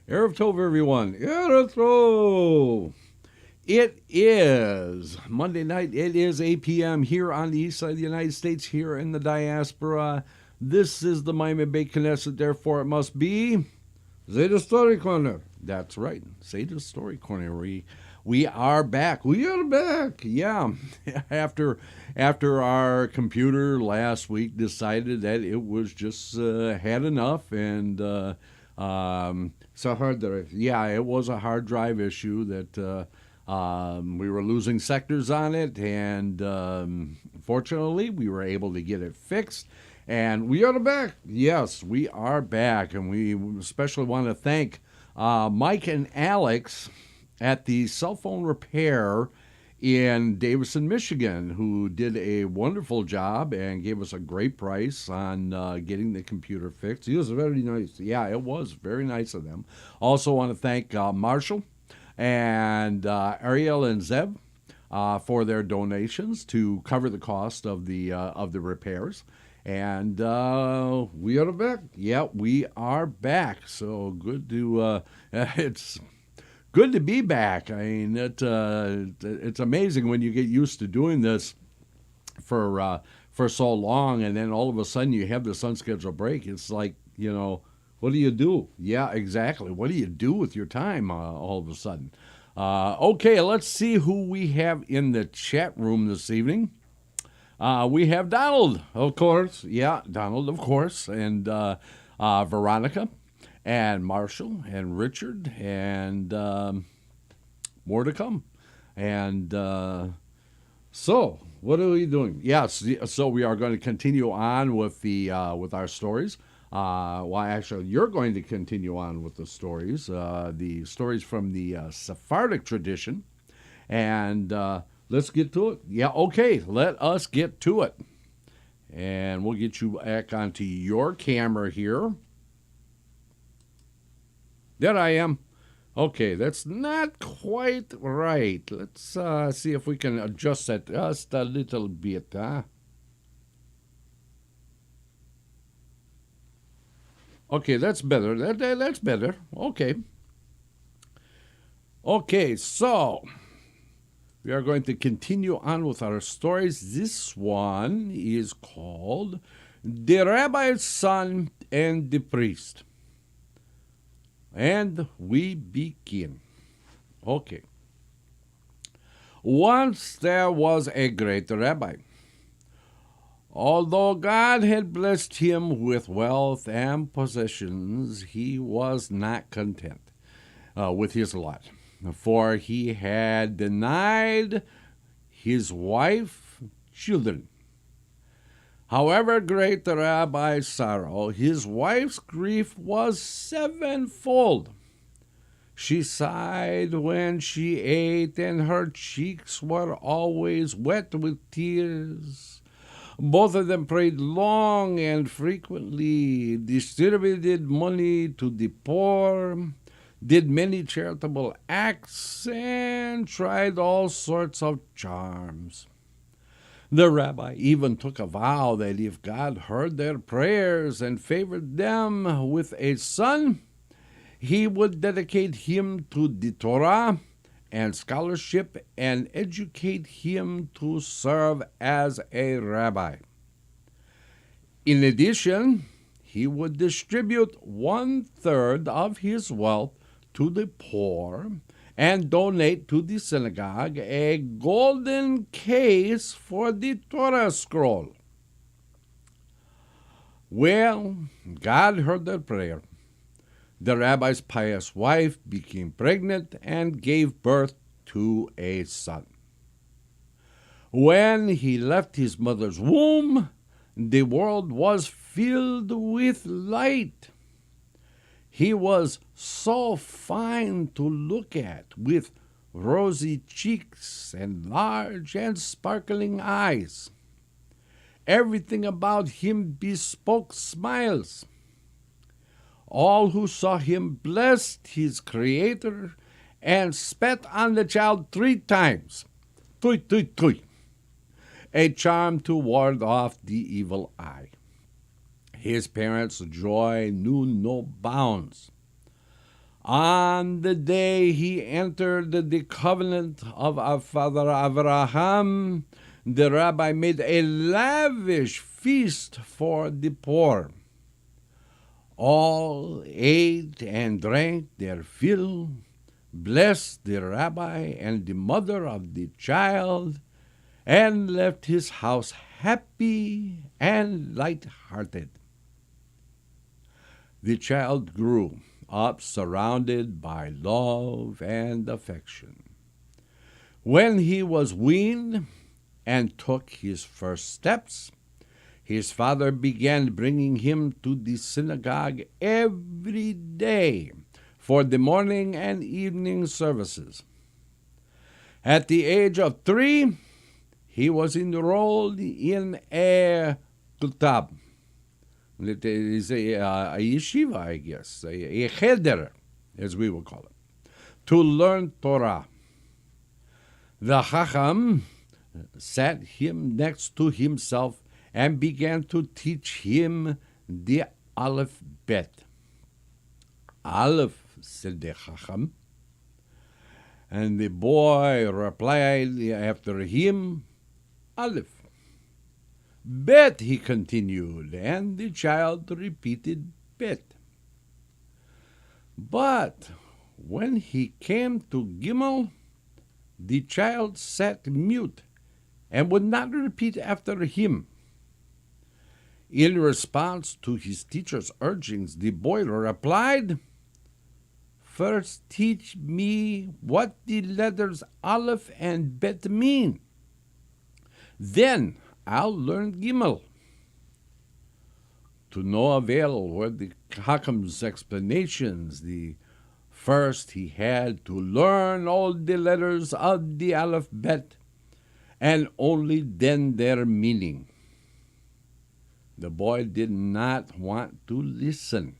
Erev Tov, everyone. Erev Tov. It is Monday night. It is 8 p.m. here on the east side of the United States, here in the diaspora. This is the Maimon Beit Knesset, therefore it must be Zeyde Story Corner. That's right, Zeyde Story Corner. We are back. We are back. Yeah, after our computer last week decided that it was just had enough, and it's a hard drive. Yeah, it was a hard drive issue that we were losing sectors on it, and fortunately we were able to get it fixed. And we are back. Yes, we are back, and we especially want to thank Mike and Alex at the cell phone repair in Davison, Michigan, who did a wonderful job and gave us a great price on getting the computer fixed. It was very nice. Yeah, it was very nice of them. Also want to thank Marshall and Ariel and Zeb for their donations to cover the cost of the repairs. And we are back. Yeah, we are back. So good to it's good to be back. I mean, it's amazing when you get used to doing this for so long, and then all of a sudden you have this unscheduled break. It's like, what do you do? Yeah, exactly. What do you do with your time all of a sudden? Okay, let's see who we have in the chat room this evening. We have Donald, of course. Yeah, Donald, of course, and Veronica, and Marshall, and Richard, and more to come. And so, what are we doing? Yes, so we are going to continue on with with our stories. Well, actually, you're going to continue on with the stories from the Sephardic tradition, and let's get to it. Yeah, okay, let us get to it. And we'll get you back onto your camera here. There I am. Okay, that's not quite right. Let's see if we can adjust that just a little bit. Okay, that's better. That's better. Okay. Okay, so we are going to continue on with our stories. This one is called The Rabbi's Son and the Priest. And we begin. Okay. Once there was a great rabbi. Although God had blessed him with wealth and possessions, he was not content with his lot, for he had denied his wife children. However great the rabbi's sorrow, his wife's grief was sevenfold. She sighed when she ate, and her cheeks were always wet with tears. Both of them prayed long and frequently, distributed money to the poor, did many charitable acts, and tried all sorts of charms. The rabbi even took a vow that if God heard their prayers and favored them with a son, he would dedicate him to the Torah and scholarship and educate him to serve as a rabbi. In addition, he would distribute 1/3 of his wealth to the poor and donate to the synagogue a golden case for the Torah scroll. Well, God heard their prayer. The rabbi's pious wife became pregnant and gave birth to a son. When he left his mother's womb, the world was filled with light. He was so fine to look at, with rosy cheeks and large and sparkling eyes. Everything about him bespoke smiles. All who saw him blessed his Creator and spat on the child 3 times, tui, tui, tui, a charm to ward off the evil eye. His parents' joy knew no bounds. On the day he entered the covenant of our father Abraham, the rabbi made a lavish feast for the poor. All ate and drank their fill, blessed the rabbi and the mother of the child, and left his house happy and light-hearted. The child grew up surrounded by love and affection. When he was weaned and took his first steps, his father began bringing him to the synagogue every day for the morning and evening services. At the age of 3, he was enrolled in a kutab. It is a yeshiva, I guess, a cheder, as we will call it, to learn Torah. The Chacham sat him next to himself and began to teach him the Aleph Bet. Aleph, said the Chacham, and the boy replied after him, Aleph. Bet, he continued, and the child repeated Bet. But when he came to Gimel, the child sat mute and would not repeat after him. In response to his teacher's urgings, the boy replied, First teach me what the letters Aleph and Bet mean. Then I'll learn Gimel. To no avail were the Hakam's explanations. First he had to learn all the letters of the Aleph Bet, and only then their meaning. The boy did not want to listen.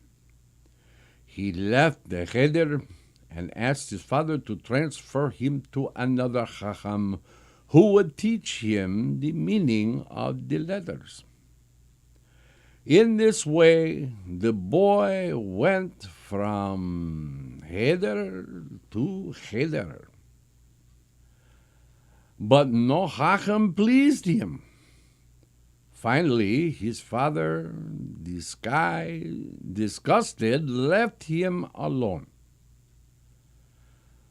He left the cheder and asked his father to transfer him to another Chacham who would teach him the meaning of the letters. In this way, the boy went from cheder to cheder. But no Chacham pleased him. Finally, his father, disgusted, left him alone.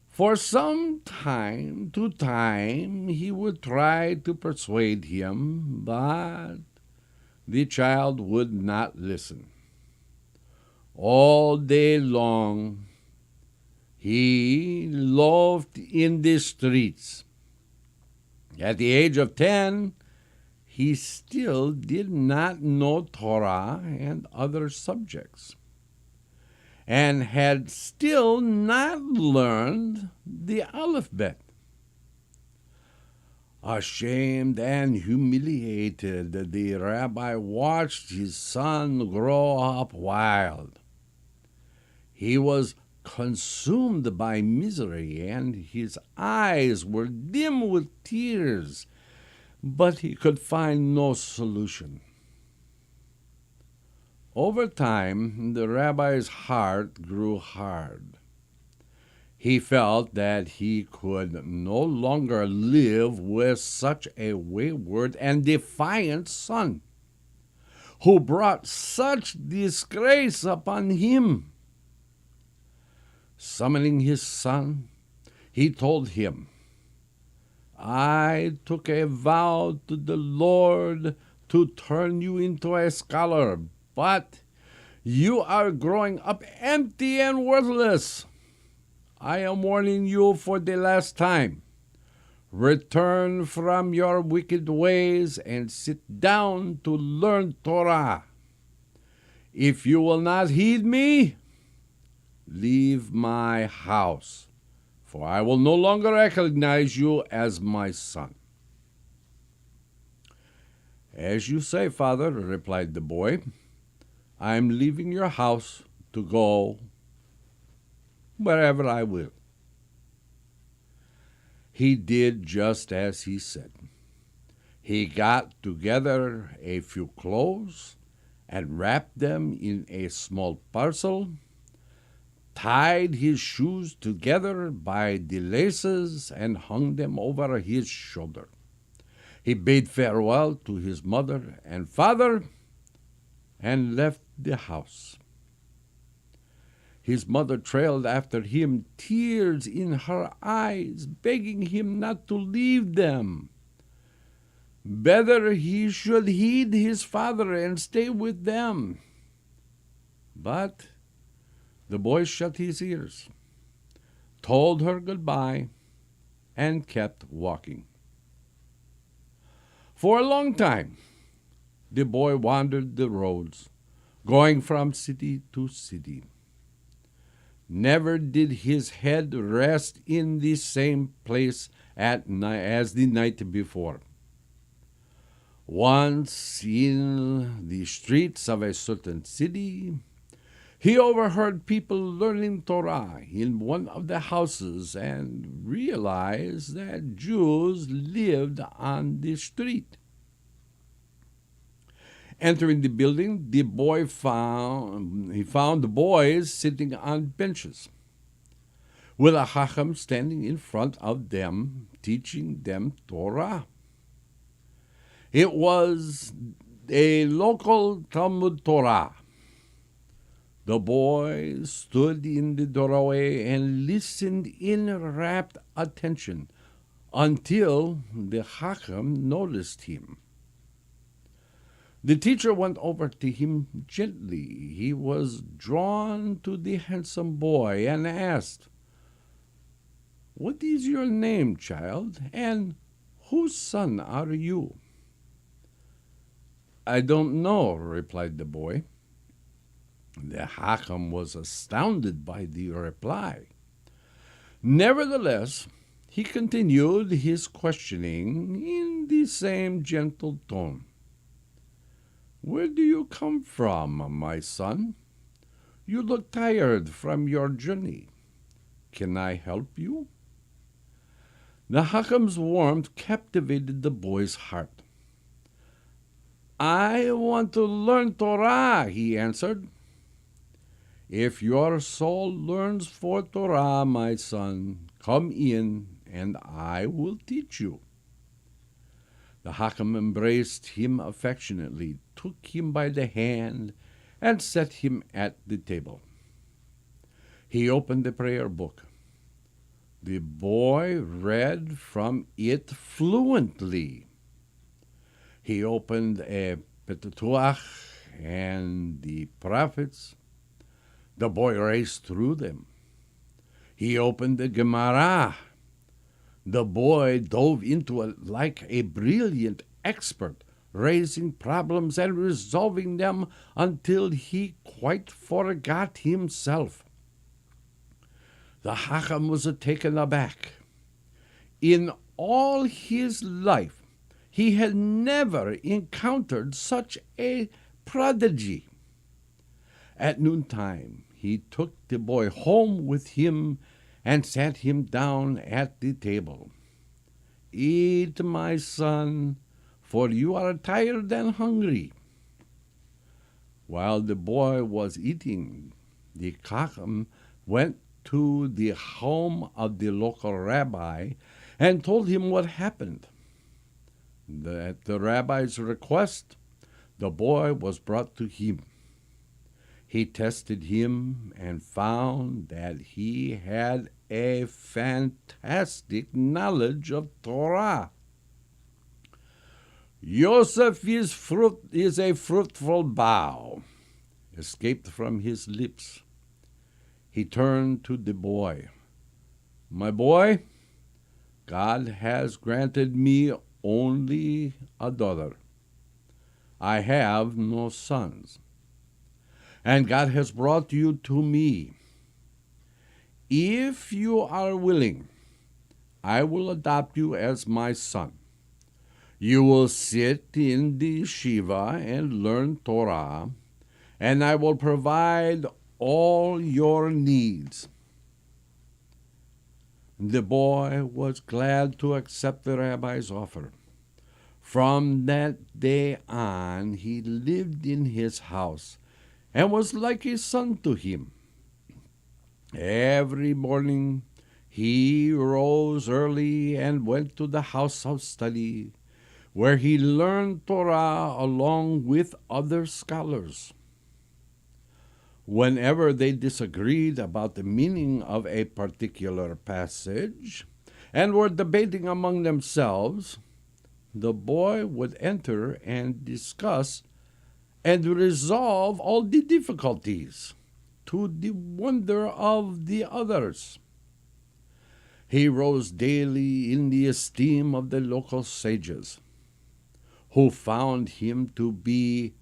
For some time to time, he would try to persuade him, but the child would not listen. All day long, he loafed in the streets. At the age of 10, he still did not know Torah and other subjects, and had still not learned the Aleph Bet. Ashamed and humiliated, the rabbi watched his son grow up wild. He was consumed by misery, and his eyes were dim with tears, but he could find no solution. Over time, the rabbi's heart grew hard. He felt that he could no longer live with such a wayward and defiant son, who brought such disgrace upon him. Summoning his son, he told him, I took a vow to the Lord to turn you into a scholar, but you are growing up empty and worthless. I am warning you for the last time. Return from your wicked ways and sit down to learn Torah. If you will not heed me, leave my house, for I will no longer recognize you as my son. As you say, father, replied the boy, I am leaving your house to go wherever I will. He did just as he said. He got together a few clothes and wrapped them in a small parcel, tied his shoes together by the laces, and hung them over his shoulder. He bade farewell to his mother and father and left the house. His mother trailed after him, tears in her eyes, begging him not to leave them. Better he should heed his father and stay with them. But the boy shut his ears, told her goodbye, and kept walking. For a long time, the boy wandered the roads, going from city to city. Never did his head rest in the same place as the night before. Once in the streets of a certain city, he overheard people learning Torah in one of the houses and realized that Jews lived on the street. Entering the building, the boy found the boys sitting on benches, with a Chacham standing in front of them, teaching them Torah. It was a local Talmud Torah. The boy stood in the doorway and listened in rapt attention until the Chacham noticed him. The teacher went over to him gently. He was drawn to the handsome boy and asked, "What is your name, child, and whose son are you?" "I don't know," replied the boy. The Chacham was astounded by the reply. Nevertheless, he continued his questioning in the same gentle tone. "Where do you come from, my son? You look tired from your journey. Can I help you?" The Chacham's warmth captivated the boy's heart. "I want to learn Torah," he answered. "If your soul learns for Torah, my son, come in and I will teach you." The Chacham embraced him affectionately, took him by the hand, and set him at the table. He opened the prayer book. The boy read from it fluently. He opened a Pentateuch and the prophets. The boy raced through them. He opened the Gemara. The boy dove into it like a brilliant expert, raising problems and resolving them until he quite forgot himself. The Chacham was taken aback. In all his life, he had never encountered such a prodigy. At noontime, he took the boy home with him and sat him down at the table. "Eat, my son, for you are tired and hungry." While the boy was eating, the Chacham went to the home of the local rabbi and told him what happened. At the rabbi's request, the boy was brought to him. He tested him and found that he had a fantastic knowledge of Torah. "Yosef is a fruitful bough," escaped from his lips. He turned to the boy. "My boy, God has granted me only a daughter. I have no sons. And God has brought you to me. If you are willing, I will adopt you as my son. You will sit in the yeshiva and learn Torah, and I will provide all your needs." The boy was glad to accept the rabbi's offer. From that day on, he lived in his house and was like a son to him. Every morning he rose early and went to the house of study, where he learned Torah along with other scholars. Whenever they disagreed about the meaning of a particular passage and were debating among themselves, the boy would enter and discuss and resolve all the difficulties, to the wonder of the others. He rose daily in the esteem of the local sages, who found him to be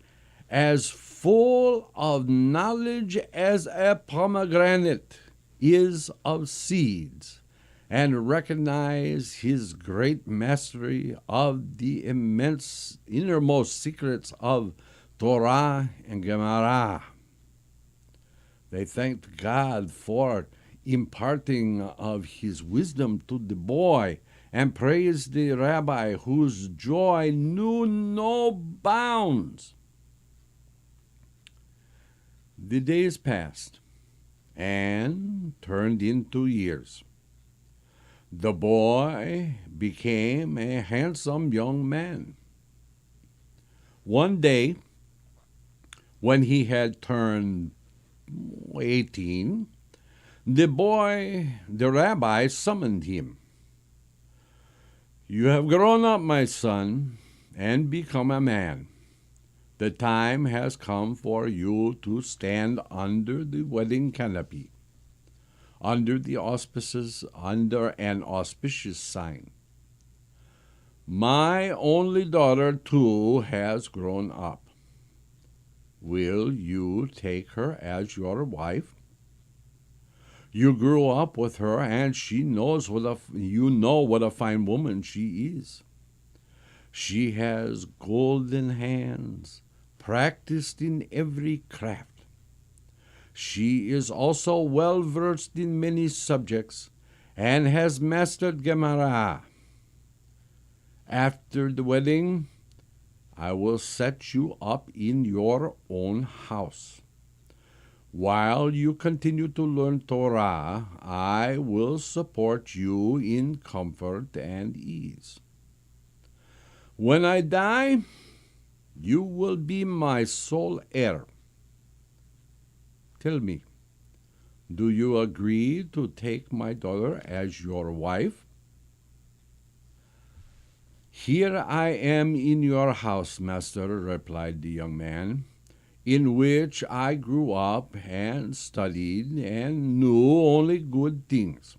as full of knowledge as a pomegranate is of seeds, and recognized his great mastery of the immense innermost secrets of Torah and Gemara. They thanked God for imparting of his wisdom to the boy, and praised the rabbi whose joy knew no bounds. The days passed and turned into years. The boy became a handsome young man. One day, when he had turned 18, the rabbi summoned him. "You have grown up, my son, and become a man. The time has come for you to stand under the wedding canopy, under the auspices, under an auspicious sign. My only daughter, too, has grown up. Will you take her as your wife? You grew up with her, and you know what a fine woman she is. She has golden hands, practiced in every craft. She is also well versed in many subjects, and has mastered Gemara. After the wedding, I will set you up in your own house. While you continue to learn Torah, I will support you in comfort and ease. When I die, you will be my sole heir. Tell me, do you agree to take my daughter as your wife?" "Here I am in your house, master," replied the young man, "in which I grew up and studied and knew only good things.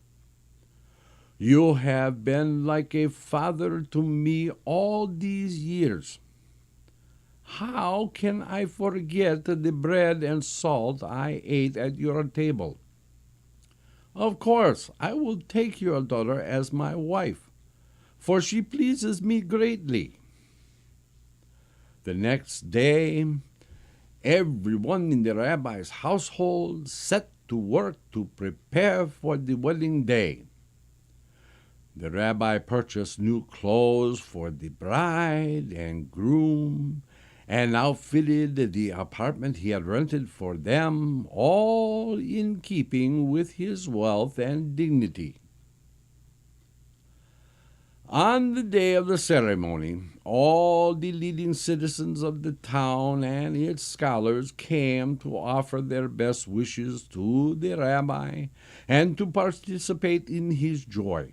You have been like a father to me all these years. How can I forget the bread and salt I ate at your table? Of course, I will take your daughter as my wife, for she pleases me greatly." The next day, everyone in the rabbi's household set to work to prepare for the wedding day. The rabbi purchased new clothes for the bride and groom, and outfitted the apartment he had rented for them, all in keeping with his wealth and dignity. On the day of the ceremony, all the leading citizens of the town and its scholars came to offer their best wishes to the rabbi and to participate in his joy.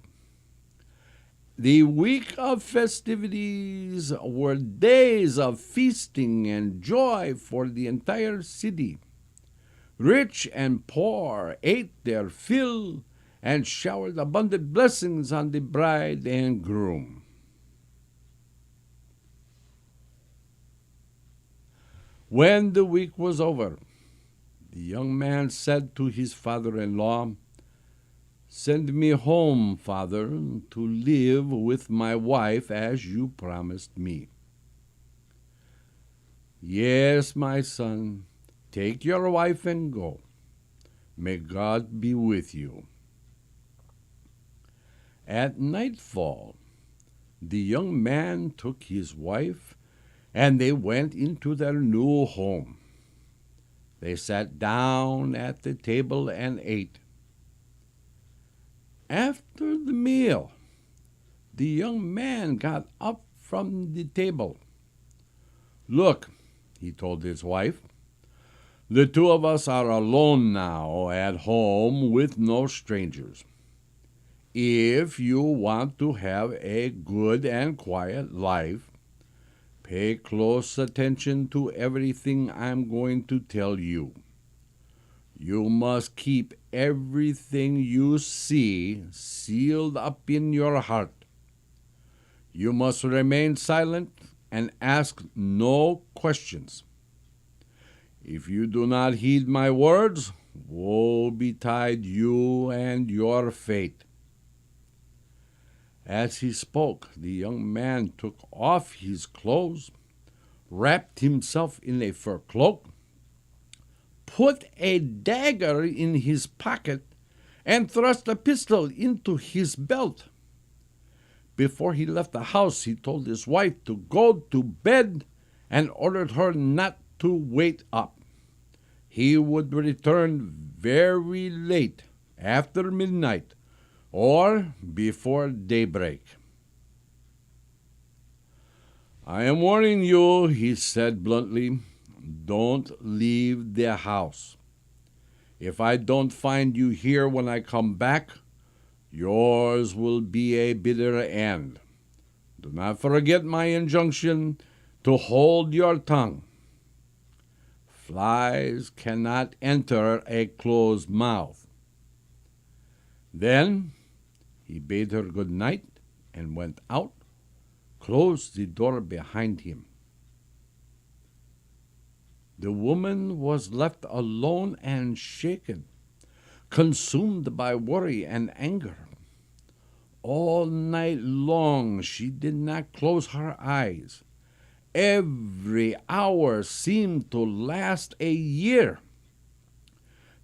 The week of festivities were days of feasting and joy for the entire city. Rich and poor ate their fill and showered abundant blessings on the bride and groom. When the week was over, the young man said to his father-in-law, "Send me home, father, to live with my wife as you promised me." "Yes, my son, take your wife and go. May God be with you." At nightfall, the young man took his wife, and they went into their new home. They sat down at the table and ate. After the meal, the young man got up from the table. "Look," he told his wife, "the two of us are alone now at home with no strangers. If you want to have a good and quiet life, pay close attention to everything I'm going to tell you. You must keep everything you see sealed up in your heart. You must remain silent and ask no questions. If you do not heed my words, woe betide you and your fate." As he spoke, the young man took off his clothes, wrapped himself in a fur cloak, put a dagger in his pocket, and thrust a pistol into his belt. Before he left the house, he told his wife to go to bed and ordered her not to wait up. He would return very late, after midnight, or before daybreak. "I am warning you," he said bluntly, "don't leave the house. If I don't find you here when I come back, yours will be a bitter end. Do not forget my injunction to hold your tongue. Flies cannot enter a closed mouth." Then he bade her good night and went out, closed the door behind him. The woman was left alone and shaken, consumed by worry and anger. All night long she did not close her eyes. Every hour seemed to last a year.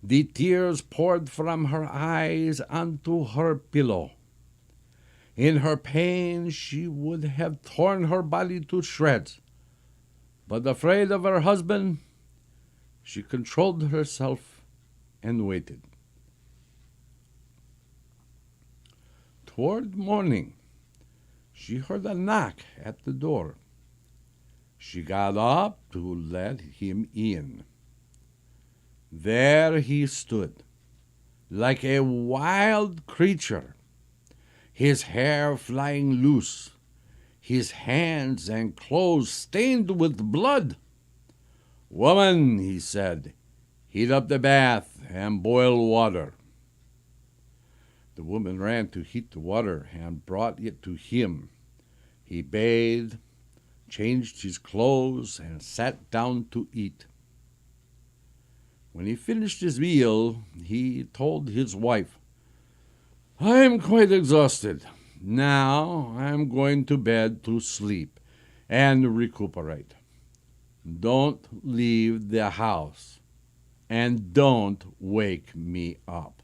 The tears poured from her eyes onto her pillow. In her pain she would have torn her body to shreds, but afraid of her husband, she controlled herself and waited. Toward morning, she heard a knock at the door. She got up to let him in. There he stood, like a wild creature, his hair flying loose, his hands and clothes stained with blood. "Woman," he said, "heat up the bath and boil water." The woman ran to heat the water and brought it to him. He bathed, changed his clothes, and sat down to eat. When he finished his meal, he told his wife, "I am quite exhausted. Now I am going to bed to sleep and recuperate. Don't leave the house, and don't wake me up."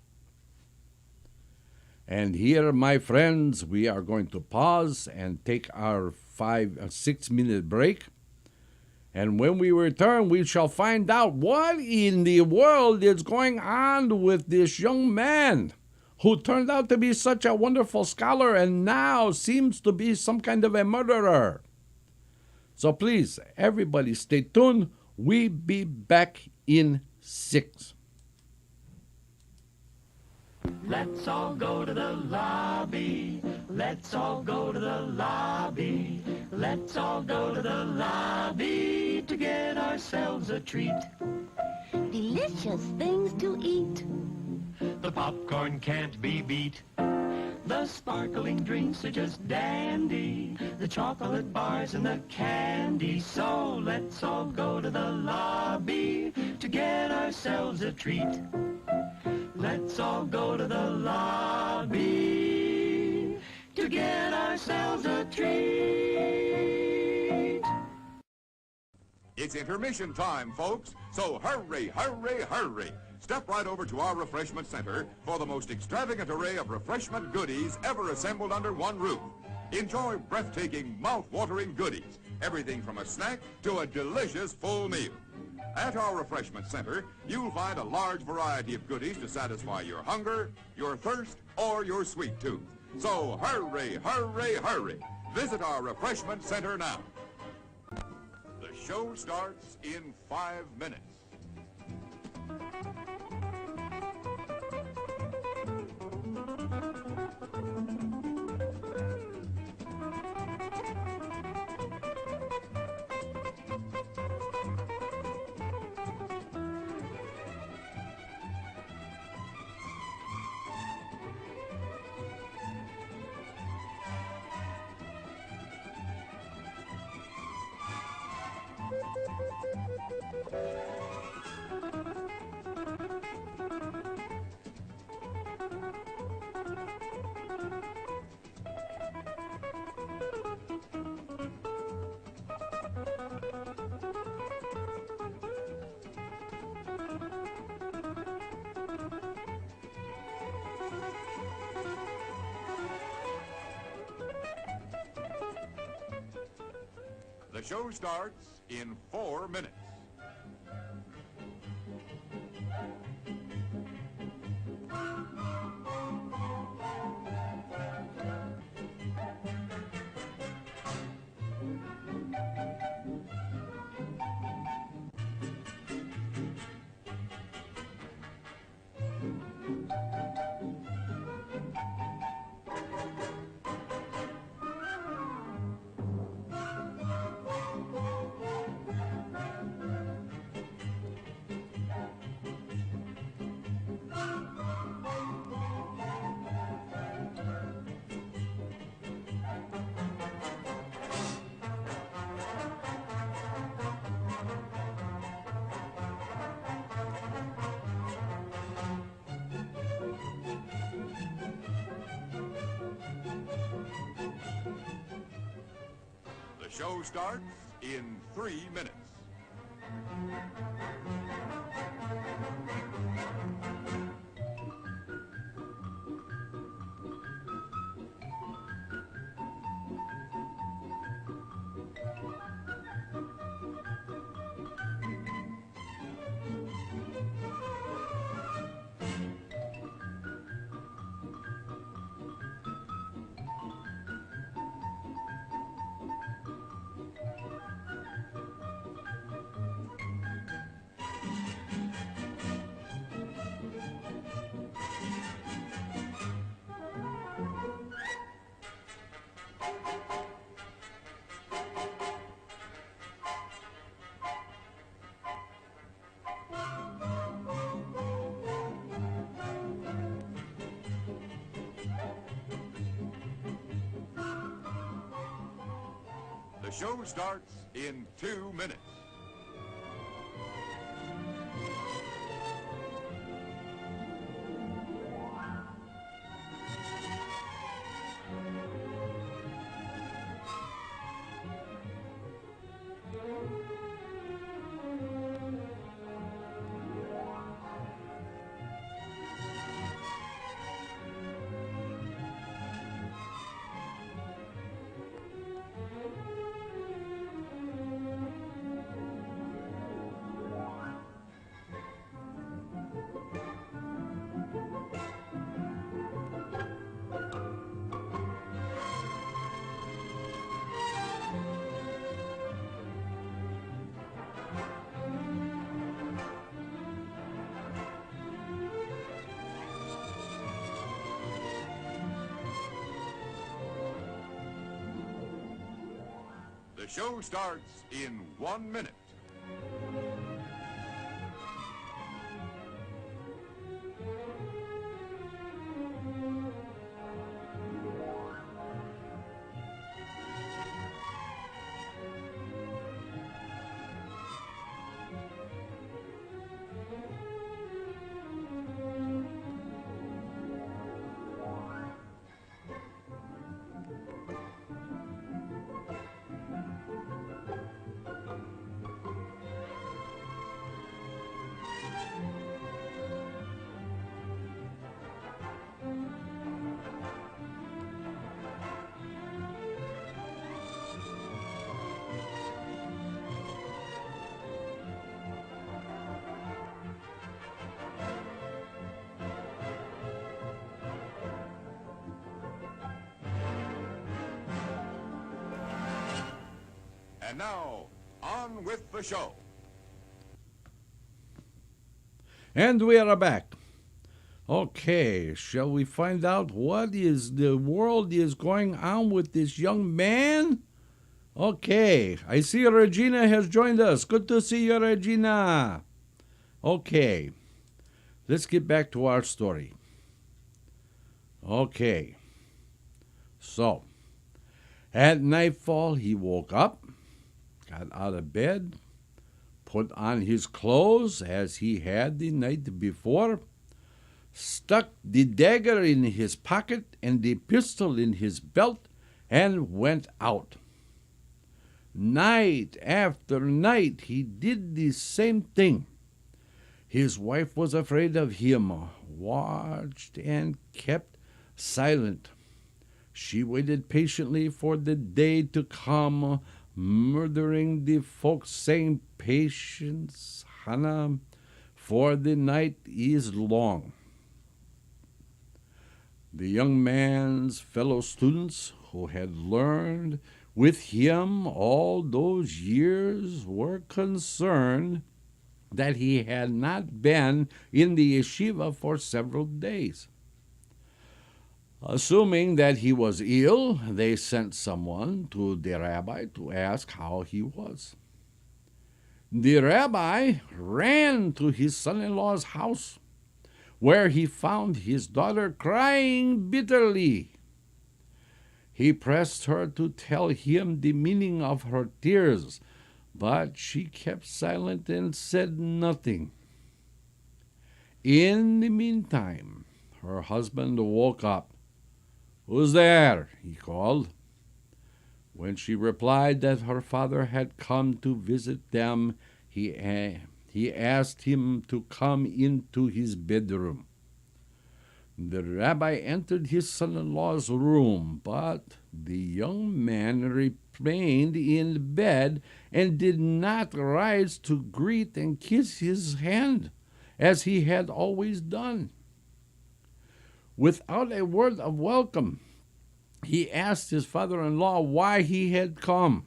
And here, my friends, we are going to pause and take our 6-minute break. And when we return, we shall find out what in the world is going on with this young man who turned out to be such a wonderful scholar and now seems to be some kind of a murderer. So please, everybody stay tuned. We'll be back in 6. Let's all go to the lobby. Let's all go to the lobby. Let's all go to the lobby to get ourselves a treat. Delicious things to eat. The popcorn can't be beat. The sparkling drinks are just dandy. The chocolate bars and the candy. So let's all go to the lobby to get ourselves a treat. Let's all go to the lobby to get ourselves a treat. It's intermission time, folks, so hurry, hurry, hurry. Step right over to our refreshment center for the most extravagant array of refreshment goodies ever assembled under one roof. Enjoy breathtaking, mouth-watering goodies, everything from a snack to a delicious full meal. At our refreshment center, you'll find a large variety of goodies to satisfy your hunger, your thirst, or your sweet tooth. So hurry, hurry, hurry. Visit our refreshment center now. The show starts in 5 minutes. The show starts in 4 minutes. The show starts in 3 minutes. The show starts in 2 minutes. The show starts in 1 minute. And now, on with the show. And we are back. Okay, shall we find out what is the world is going on with this young man? Okay, I see Regina has joined us. Good to see you, Regina. Okay, let's get back to our story. Okay, so at nightfall he woke up, got out of bed, put on his clothes as he had the night before, stuck the dagger in his pocket and the pistol in his belt, and went out. Night after night he did the same thing. His wife was afraid of him, watched and kept silent. She waited patiently for the day to come, murdering the folks, saying, "Patience, Hannah, for the night is long." The young man's fellow students who had learned with him all those years were concerned that he had not been in the yeshiva for several days. Assuming that he was ill, they sent someone to the rabbi to ask how he was. The rabbi ran to his son-in-law's house, where he found his daughter crying bitterly. He pressed her to tell him the meaning of her tears, but she kept silent and said nothing. In the meantime, her husband woke up. "Who's there?" he called. When she replied that her father had come to visit them, he asked him to come into his bedroom. The rabbi entered his son-in-law's room, but the young man remained in bed and did not rise to greet and kiss his hand, as he had always done. Without a word of welcome, he asked his father-in-law why he had come.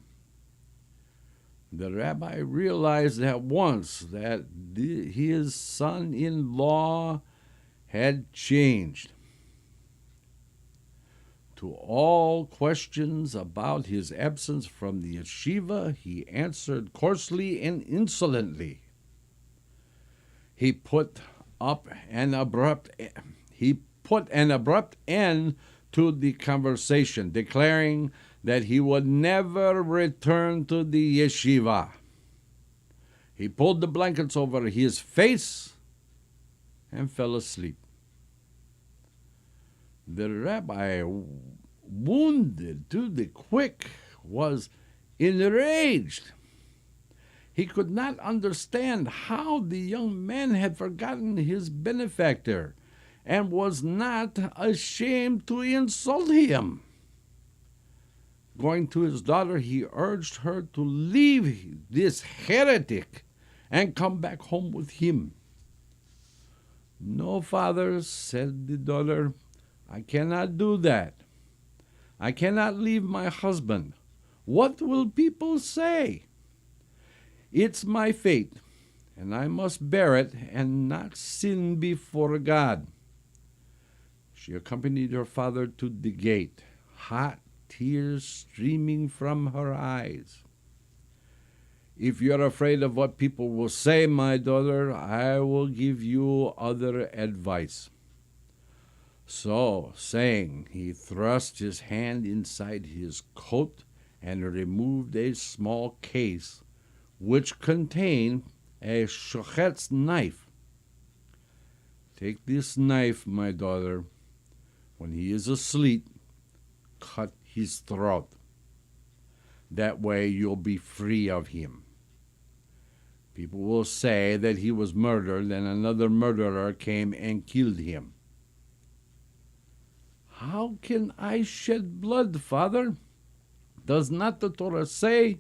The rabbi realized at once that his son-in-law had changed. To all questions about his absence from the yeshiva, he answered coarsely and insolently. He put an abrupt end to the conversation, declaring that he would never return to the yeshiva. He pulled the blankets over his face and fell asleep. The rabbi, wounded to the quick, was enraged. He could not understand how the young man had forgotten his benefactor and was not ashamed to insult him. Going to his daughter, he urged her to leave this heretic and come back home with him. "No, father," said the daughter, "I cannot do that. I cannot leave my husband. What will people say? It's my fate, and I must bear it and not sin before God." She accompanied her father to the gate, hot tears streaming from her eyes. "If you're afraid of what people will say, my daughter, I will give you other advice." So saying, he thrust his hand inside his coat and removed a small case which contained a shochet's knife. "Take this knife, my daughter. When he is asleep, cut his throat. That way you'll be free of him. People will say that he was murdered and another murderer came and killed him." "How can I shed blood, father? Does not the Torah say,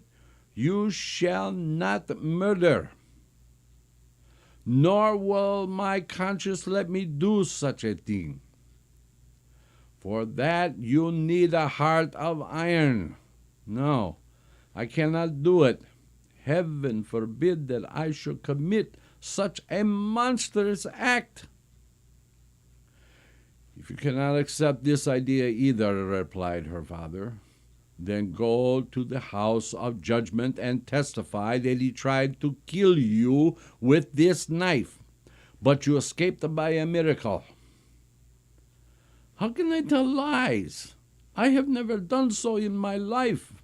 'You shall not murder'? Nor will my conscience let me do such a thing. For that you need a heart of iron. No, I cannot do it. Heaven forbid that I should commit such a monstrous act." "If you cannot accept this idea either," replied her father, "then go to the house of judgment and testify that he tried to kill you with this knife, but you escaped by a miracle." "How can I tell lies? I have never done so in my life.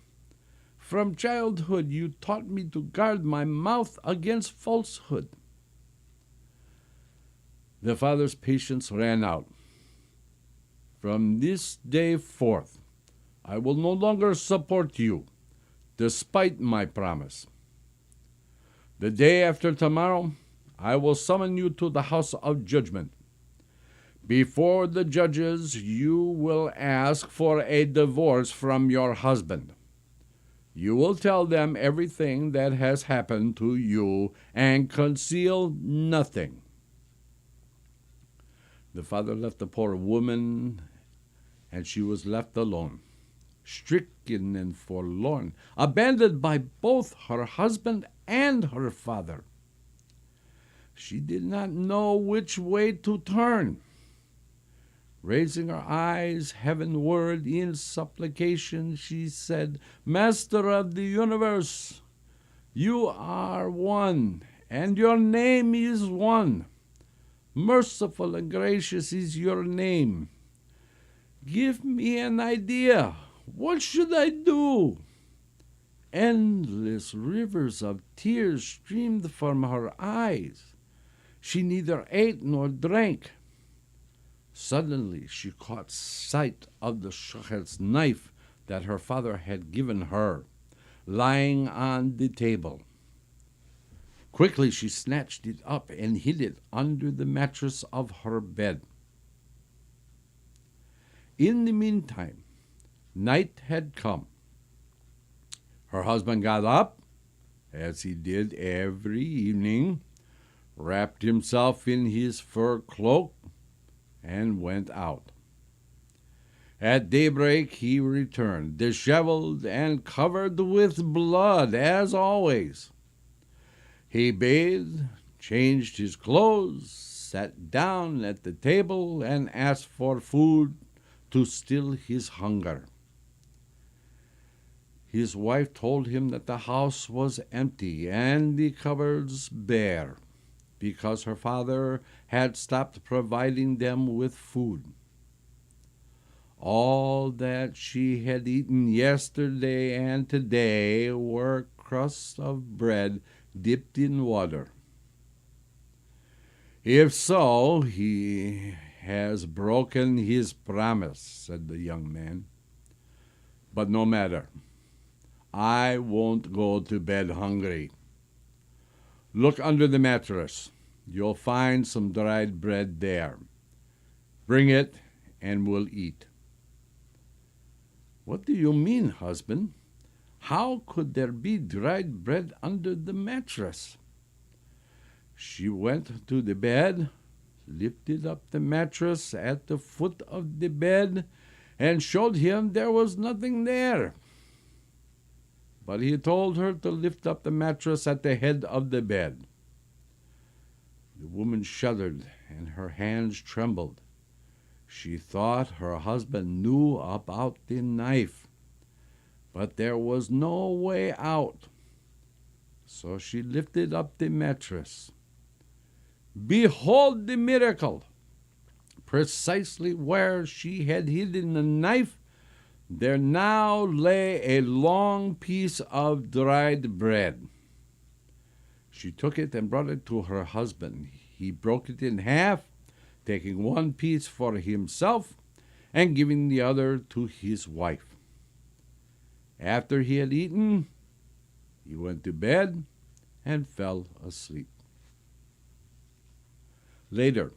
From childhood you taught me to guard my mouth against falsehood." The father's patience ran out. "From this day forth, I will no longer support you, despite my promise. The day after tomorrow, I will summon you to the house of judgment. Before the judges, you will ask for a divorce from your husband. You will tell them everything that has happened to you and conceal nothing." The father left the poor woman, and she was left alone, stricken and forlorn, abandoned by both her husband and her father. She did not know which way to turn. Raising her eyes heavenward in supplication, she said, "Master of the universe, you are one, and your name is one. Merciful and gracious is your name. Give me an idea. What should I do?" Endless rivers of tears streamed from her eyes. She neither ate nor drank. Suddenly she caught sight of the shochet's knife that her father had given her, lying on the table. Quickly she snatched it up and hid it under the mattress of her bed. In the meantime, night had come. Her husband got up, as he did every evening, wrapped himself in his fur cloak, and went out. At daybreak he returned, disheveled and covered with blood, as always. He bathed, changed his clothes, sat down at the table, and asked for food to still his hunger. His wife told him that the house was empty and the cupboards bare, because her father had stopped providing them with food. All that she had eaten yesterday and today were crusts of bread dipped in water. "If so, he has broken his promise," said the young man. "But no matter. I won't go to bed hungry. Look under the mattress. You'll find some dried bread there. Bring it, and we'll eat." "What do you mean, husband? How could there be dried bread under the mattress?" She went to the bed, lifted up the mattress at the foot of the bed, and showed him there was nothing there. But he told her to lift up the mattress at the head of the bed. The woman shuddered, and her hands trembled. She thought her husband knew about the knife, but there was no way out. So she lifted up the mattress. Behold the miracle! Precisely where she had hidden the knife, there now lay a long piece of dried bread. She took it and brought it to her husband. He broke it in half, taking one piece for himself and giving the other to his wife. After he had eaten, he went to bed and fell asleep. Later,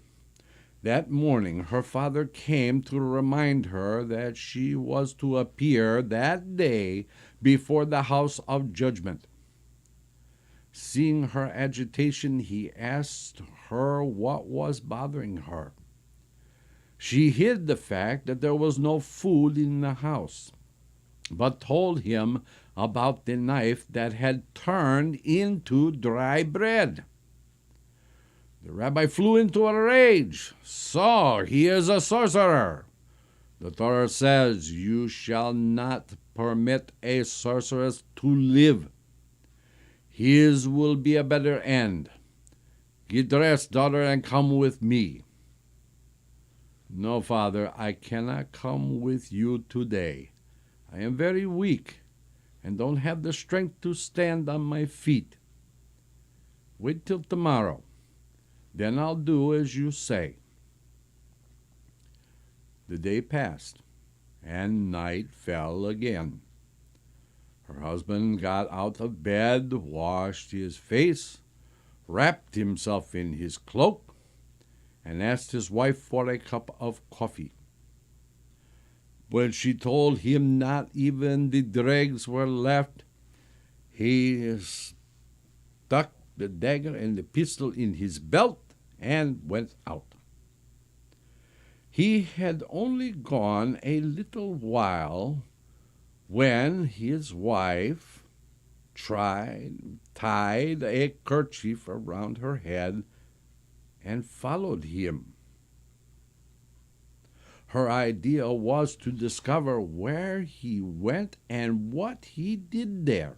that morning, her father came to remind her that she was to appear that day before the house of judgment. Seeing her agitation, he asked her what was bothering her. She hid the fact that there was no food in the house, but told him about the knife that had turned into dry bread. The rabbi flew into a rage. So, he is a sorcerer. The Torah says, you shall not permit a sorceress to live. His will be a better end. Get dressed, daughter, and come with me. No, father, I cannot come with you today. I am very weak and don't have the strength to stand on my feet. Wait till tomorrow. Then I'll do as you say. The day passed, and night fell again. Her husband got out of bed, washed his face, wrapped himself in his cloak, and asked his wife for a cup of coffee. When she told him not even the dregs were left, he stuck the dagger and the pistol in his belt and went out. He had only gone a little while when his wife tied a kerchief around her head and followed him. Her idea was to discover where he went and what he did there.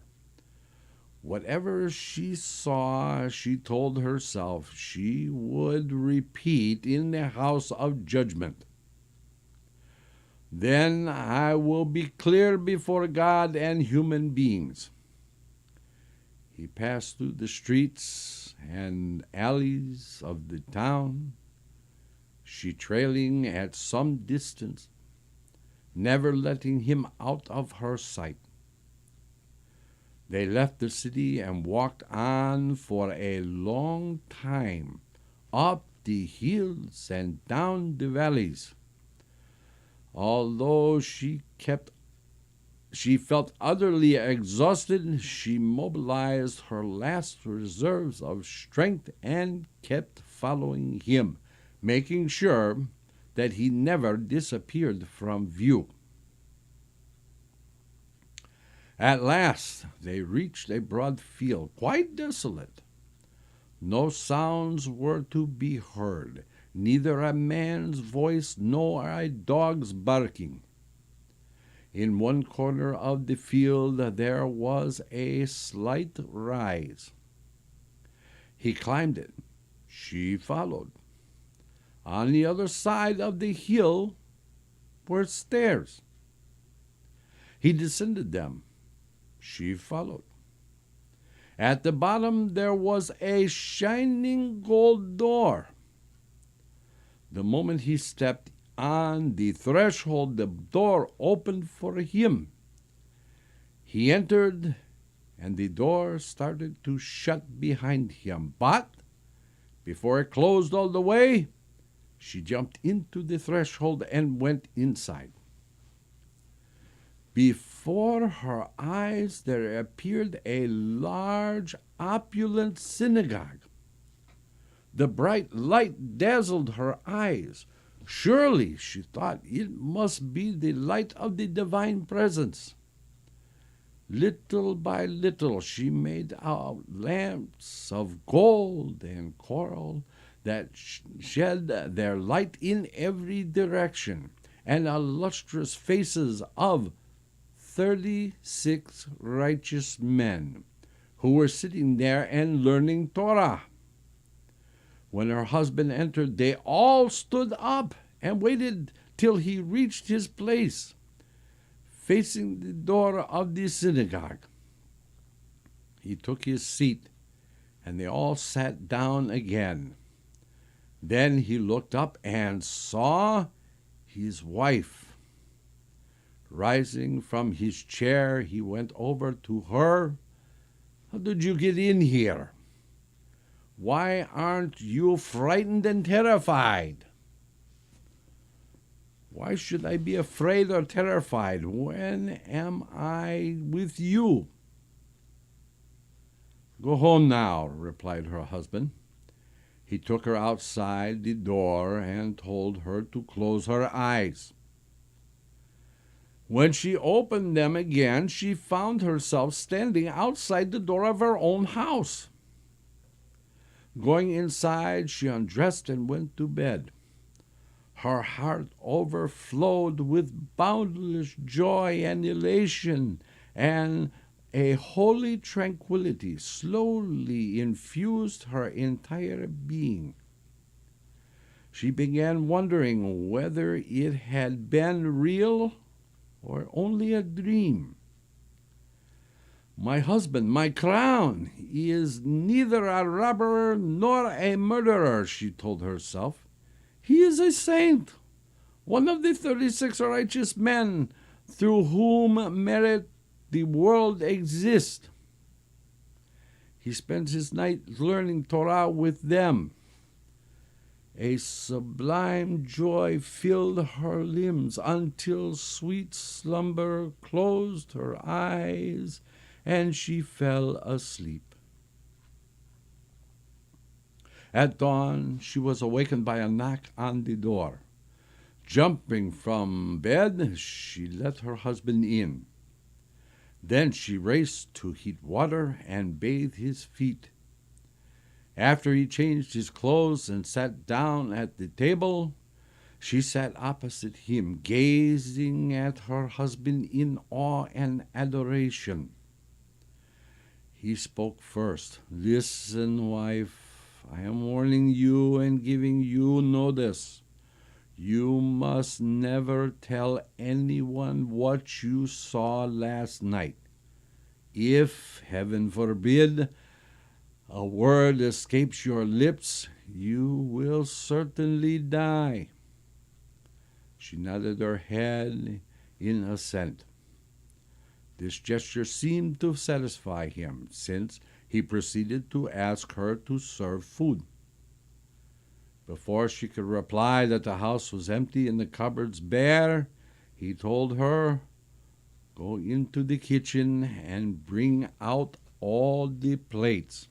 Whatever she saw, she told herself she would repeat in the house of judgment. Then I will be clear before God and human beings. He passed through the streets and alleys of the town, she trailing at some distance, never letting him out of her sight. They left the city and walked on for a long time, up the hills and down the valleys. Although she felt utterly exhausted, she mobilized her last reserves of strength and kept following him, making sure that he never disappeared from view. At last they reached a broad field, quite desolate. No sounds were to be heard, neither a man's voice nor a dog's barking. In one corner of the field there was a slight rise. He climbed it. She followed. On the other side of the hill were stairs. He descended them. She followed. At the bottom there was a shining gold door. The moment he stepped on the threshold, the door opened for him. He entered, and the door started to shut behind him. But before it closed all the way, she jumped into the threshold and went inside. Before her eyes there appeared a large, opulent synagogue. The bright light dazzled her eyes. Surely, she thought, it must be the light of the divine presence. Little by little she made out lamps of gold and coral that shed their light in every direction, and illustrious faces of 36 righteous men who were sitting there and learning Torah. When her husband entered, they all stood up and waited till he reached his place, facing the door of the synagogue. He took his seat, and they all sat down again. Then he looked up and saw his wife. Rising from his chair, he went over to her. How did you get in here? Why aren't you frightened and terrified? Why should I be afraid or terrified? When am I with you? Go home now, replied her husband. He took her outside the door and told her to close her eyes. When she opened them again, she found herself standing outside the door of her own house. Going inside, she undressed and went to bed. Her heart overflowed with boundless joy and elation, and a holy tranquility slowly infused her entire being. She began wondering whether it had been real or only a dream. My husband, my crown, is neither a robber nor a murderer, she told herself. He is a saint, one of the 36 righteous men through whom merit the world exists. He spends his night learning Torah with them. A sublime joy filled her limbs until sweet slumber closed her eyes and she fell asleep. At dawn, she was awakened by a knock on the door. Jumping from bed, she let her husband in. Then she raced to heat water and bathe his feet. After he changed his clothes and sat down at the table, she sat opposite him, gazing at her husband in awe and adoration. He spoke first. Listen, wife, I am warning you and giving you notice. You must never tell anyone what you saw last night. If, heaven forbid, a word escapes your lips, you will certainly die. She nodded her head in assent. This gesture seemed to satisfy him, since he proceeded to ask her to serve food. Before she could reply that the house was empty and the cupboards bare, he told her, "Go into the kitchen and bring out all the plates."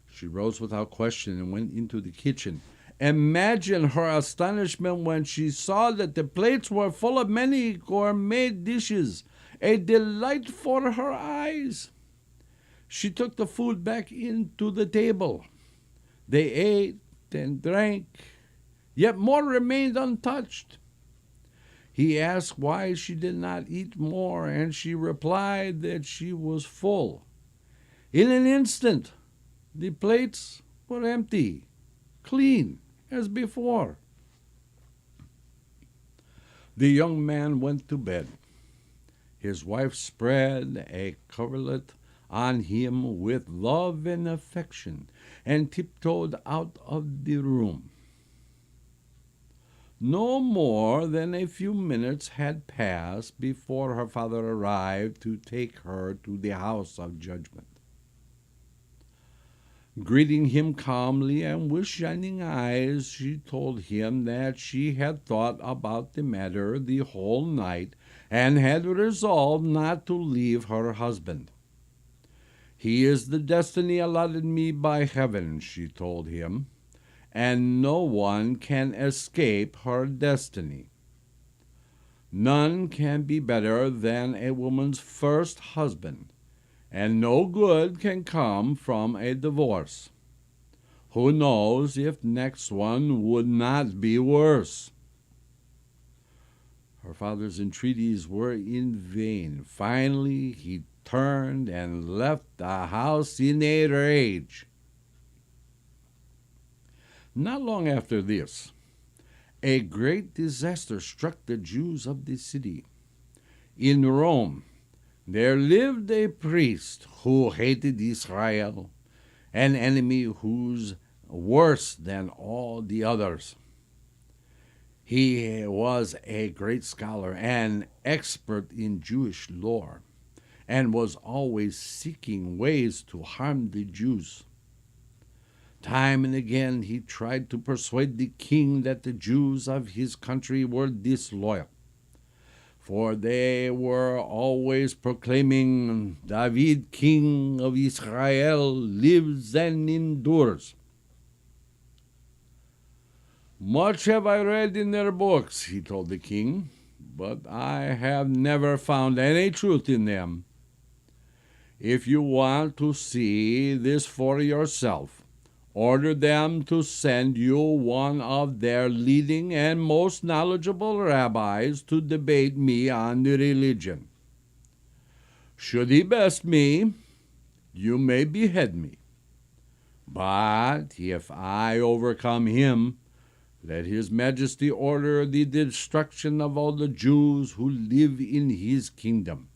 She rose without question and went into the kitchen. Imagine her astonishment when she saw that the plates were full of many gourmet dishes, a delight for her eyes. She took the food back into the table. They ate and drank, yet more remained untouched. He asked why she did not eat more, and she replied that she was full. In an instant, the plates were empty, clean as before. The young man went to bed. His wife spread a coverlet on him with love and affection and tiptoed out of the room. No more than a few minutes had passed before her father arrived to take her to the house of judgment. Greeting him calmly and with shining eyes, she told him that she had thought about the matter the whole night and had resolved not to leave her husband. "He is the destiny allotted me by heaven," she told him, "and no one can escape her destiny. None can be better than a woman's first husband, and no good can come from a divorce. Who knows if next one would not be worse?" Her father's entreaties were in vain. Finally, he turned and left the house in a rage. Not long after this, a great disaster struck the Jews of the city. In Rome, there lived a priest who hated Israel, an enemy who's worse than all the others. He was a great scholar and expert in Jewish lore, and was always seeking ways to harm the Jews. Time and again he tried to persuade the king that the Jews of his country were disloyal, for they were always proclaiming, "David, king of Israel, lives and endures." "Much have I read in their books," he told the king, but I have never found any truth in them. If you want to see this for yourself, order them to send you one of their leading and most knowledgeable rabbis to debate me on the religion. Should he best me, you may behead me. But if I overcome him, let his majesty order the destruction of all the Jews who live in his kingdom.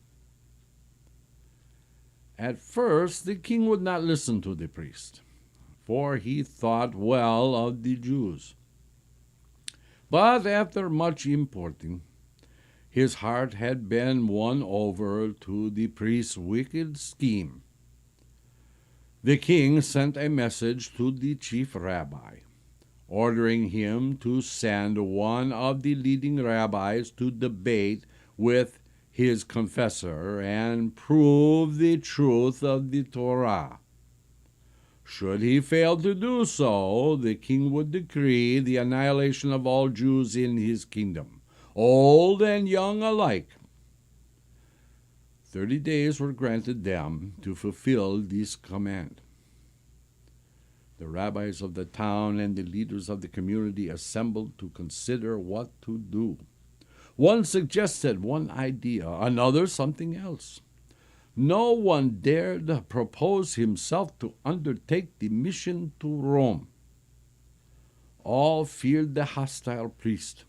At first the king would not listen to the priest, for he thought well of the Jews. But after much importing, his heart had been won over to the priest's wicked scheme. The king sent a message to the chief rabbi, ordering him to send one of the leading rabbis to debate with his confessor and prove the truth of the Torah. Should he fail to do so, the king would decree the annihilation of all Jews in his kingdom, old and young alike. 30 days were granted them to fulfill this command. The rabbis of the town and the leaders of the community assembled to consider what to do. One suggested one idea, another something else. No one dared propose himself to undertake the mission to Rome. All feared the hostile priest.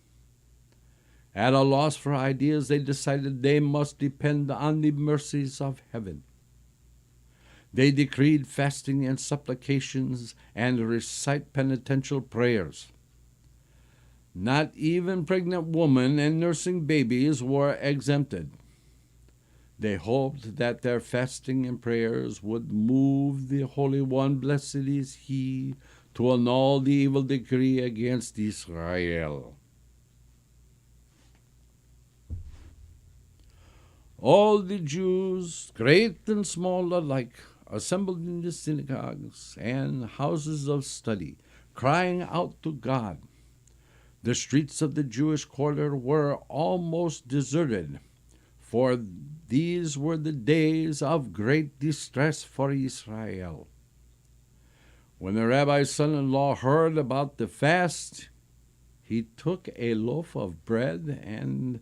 At a loss for ideas, they decided they must depend on the mercies of heaven. They decreed fasting and supplications and recite penitential prayers. Not even pregnant women and nursing babies were exempted. They hoped that their fasting and prayers would move the Holy One, blessed is He, to annul the evil decree against Israel. All the Jews, great and small alike, assembled in the synagogues and houses of study, crying out to God. The streets of the Jewish quarter were almost deserted, for these were the days of great distress for Israel. When the rabbi's son-in-law heard about the fast, he took a loaf of bread and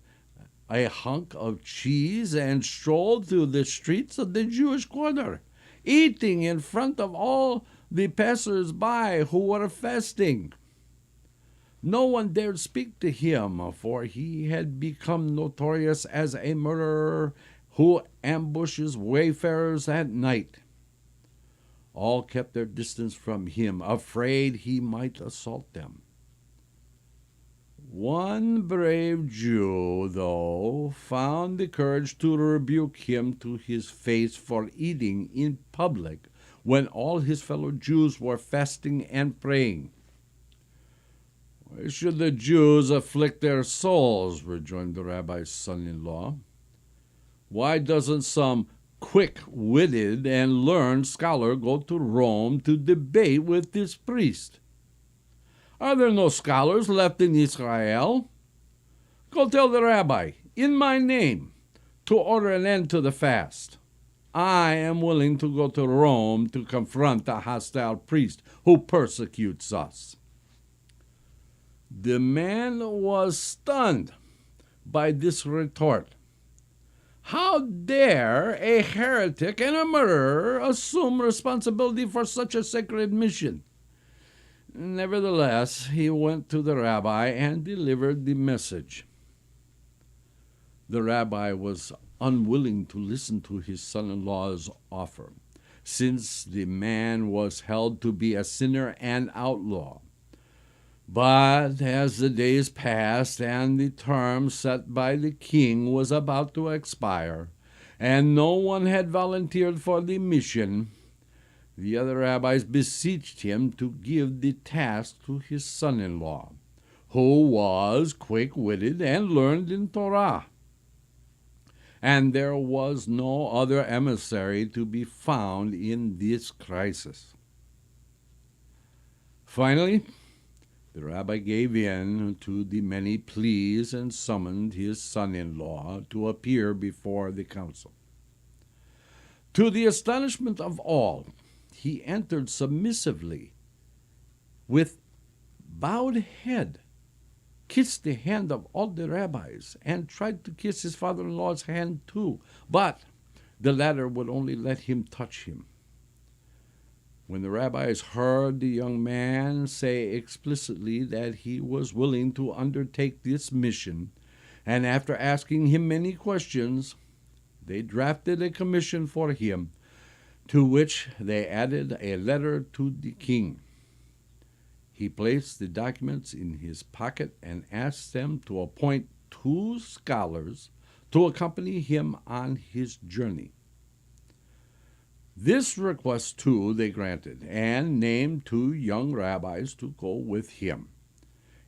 a hunk of cheese and strolled through the streets of the Jewish quarter, eating in front of all the passers-by who were fasting. No one dared speak to him, for he had become notorious as a murderer who ambushes wayfarers at night. All kept their distance from him, afraid he might assault them. One brave Jew, though, found the courage to rebuke him to his face for eating in public when all his fellow Jews were fasting and praying. "Why should the Jews afflict their souls?" rejoined the rabbi's son-in-law. "Why doesn't some quick-witted and learned scholar go to Rome to debate with this priest? Are there no scholars left in Israel? Go tell the rabbi, in my name, to order an end to the fast. I am willing to go to Rome to confront the hostile priest who persecutes us." The man was stunned by this retort. How dare a heretic and a murderer assume responsibility for such a sacred mission? Nevertheless, he went to the rabbi and delivered the message. The rabbi was unwilling to listen to his son-in-law's offer, since the man was held to be a sinner and outlaw. But as the days passed and the term set by the king was about to expire, and no one had volunteered for the mission, the other rabbis beseeched him to give the task to his son-in-law, who was quick-witted and learned in Torah. And there was no other emissary to be found in this crisis. Finally, The rabbi gave in to the many pleas and summoned his son-in-law to appear before the council. To the astonishment of all, he entered submissively, with bowed head, kissed the hand of all the rabbis, and tried to kiss his father-in-law's hand too, but the latter would only let him touch him. When the rabbis heard the young man say explicitly that he was willing to undertake this mission, and after asking him many questions, they drafted a commission for him, to which they added a letter to the king. He placed the documents in his pocket and asked them to appoint 2 scholars to accompany him on his journey. This request, too, they granted, and named 2 young rabbis to go with him.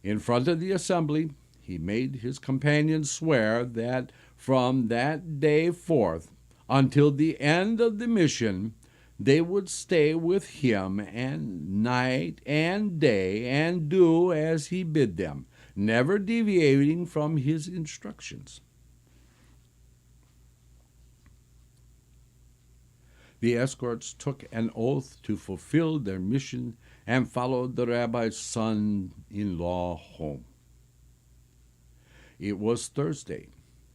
In front of the assembly, he made his companions swear that from that day forth until the end of the mission, they would stay with him and night and day and do as he bid them, never deviating from his instructions. The escorts took an oath to fulfill their mission and followed the rabbi's son-in-law home. It was Thursday.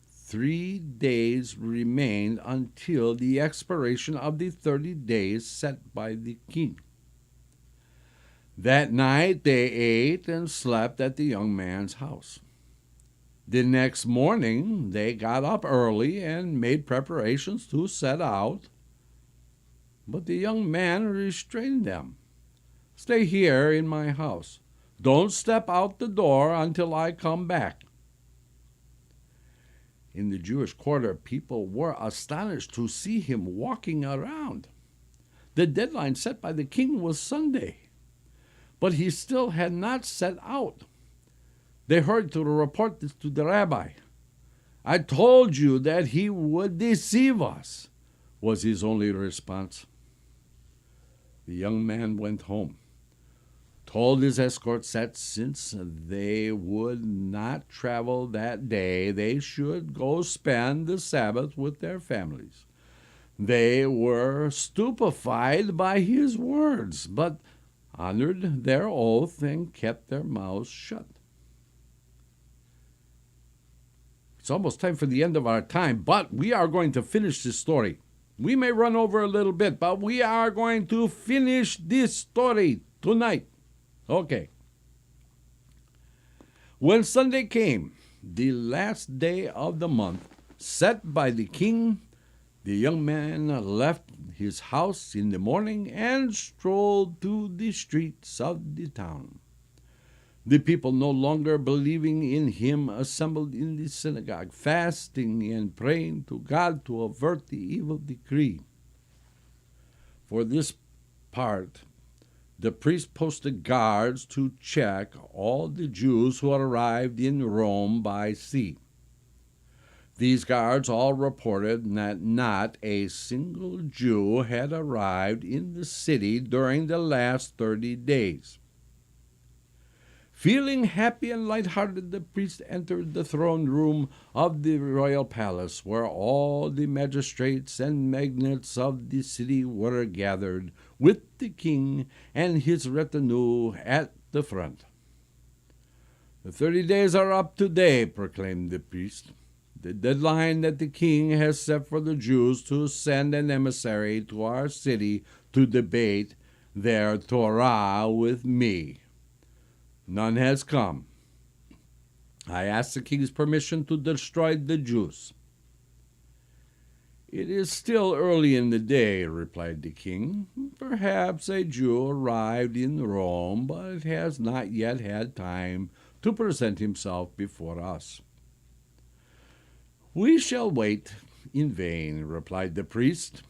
3 days remained until the expiration of the 30 days set by the king. That night they ate and slept at the young man's house. The next morning they got up early and made preparations to set out, but the young man restrained them. "Stay here in my house. Don't step out the door until I come back." In the Jewish quarter, people were astonished to see him walking around. The deadline set by the king was Sunday, but he still had not set out. They hurried to report this to the rabbi. "I told you that he would deceive us," was his only response. The young man went home, told his escorts that since they would not travel that day, they should go spend the Sabbath with their families. They were stupefied by his words, but honored their oath and kept their mouths shut. It's almost time for the end of our time, but we are going to finish this story. We may run over a little bit, but we are going to finish this story tonight. Okay. When Sunday came, the last day of the month, set by the king, the young man left his house in the morning and strolled through the streets of the town. The people, no longer believing in him, assembled in the synagogue, fasting and praying to God to avert the evil decree. For this part, the priest posted guards to check all the Jews who had arrived in Rome by sea. These guards all reported that not a single Jew had arrived in the city during the last 30 days. Feeling happy and light-hearted, the priest entered the throne room of the royal palace, where all the magistrates and magnates of the city were gathered, with the king and his retinue at the front. "The 30 days are up today," proclaimed the priest. "The deadline that the king has set for the Jews to send an emissary to our city to debate their Torah with me. None has come. I ask the king's permission to destroy the Jews." "It is still early in the day," replied the king. "Perhaps a Jew arrived in Rome, but has not yet had time to present himself before us." "We shall wait in vain," replied the priest.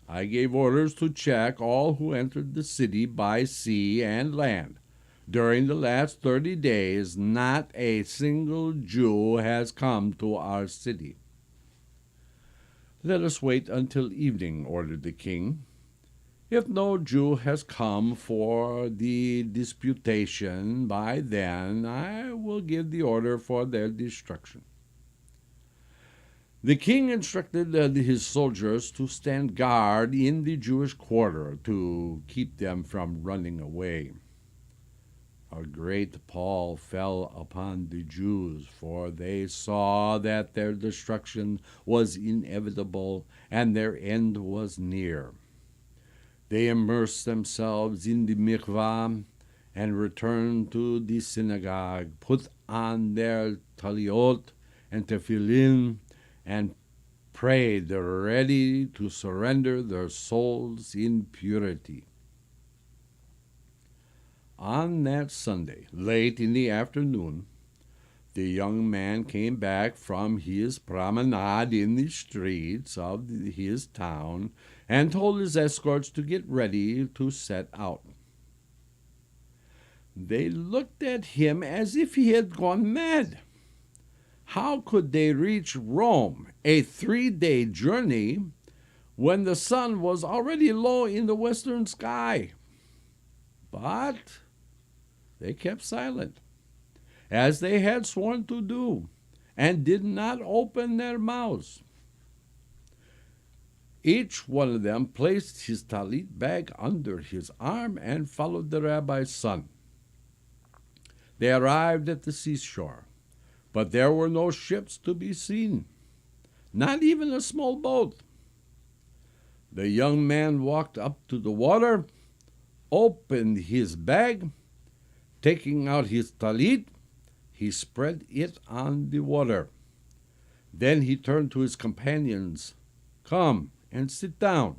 "I gave orders to check all who entered the city by sea and land. During the last 30 days, not a single Jew has come to our city." "Let us wait until evening," ordered the king. If no Jew has come for the disputation by then, I will give the order for their destruction. The king instructed his soldiers to stand guard in the Jewish quarter to keep them from running away. A great pall fell upon the Jews, for they saw that their destruction was inevitable and their end was near. They immersed themselves in the mikvah and returned to the synagogue, put on their taliot and tefillin, and prayed, ready to surrender their souls in purity. On that Sunday, late in the afternoon, the young man came back from his promenade in the streets of his town and told his escorts to get ready to set out. They looked at him as if he had gone mad. How could they reach Rome, a 3-day journey, when the sun was already low in the western sky? But they kept silent, as they had sworn to do, and did not open their mouths. Each one of them placed his talit bag under his arm and followed the rabbi's son. They arrived at the seashore, but there were no ships to be seen, not even a small boat. The young man walked up to the water, opened his bag, taking out his talit, he spread it on the water. Then he turned to his companions. "Come and sit down."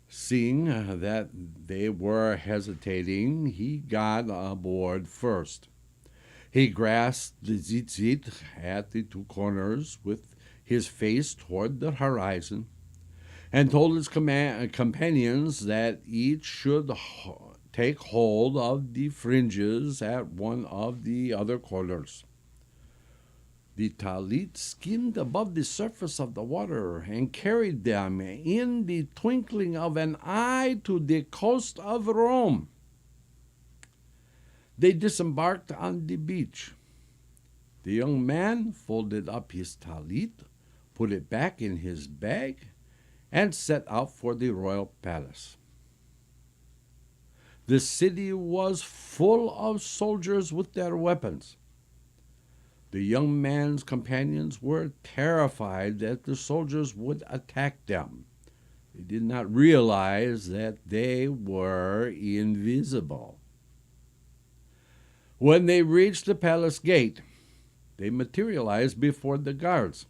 Seeing that they were hesitating, he got aboard first. He grasped the tzitzit at the two corners with his face toward the horizon, and told his companions that each should take hold of the fringes at one of the other corners. The talit skimmed above the surface of the water and carried them in the twinkling of an eye to the coast of Rome. They disembarked on the beach. The young man folded up his talit, put it back in his bag, and set out for the royal palace. The city was full of soldiers with their weapons. The young man's companions were terrified that the soldiers would attack them. They did not realize that they were invisible. When they reached the palace gate, they materialized before the guards.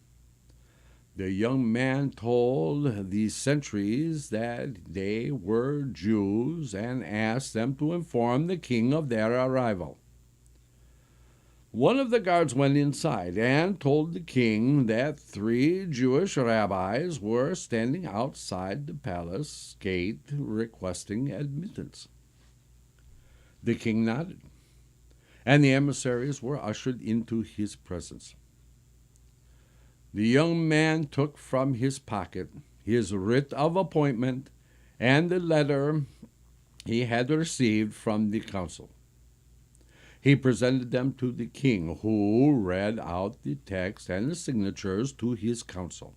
The young man told the sentries that they were Jews and asked them to inform the king of their arrival. One of the guards went inside and told the king that 3 Jewish rabbis were standing outside the palace gate requesting admittance. The king nodded, and the emissaries were ushered into his presence. The young man took from his pocket his writ of appointment and the letter he had received from the council. He presented them to the king, who read out the text and the signatures to his council.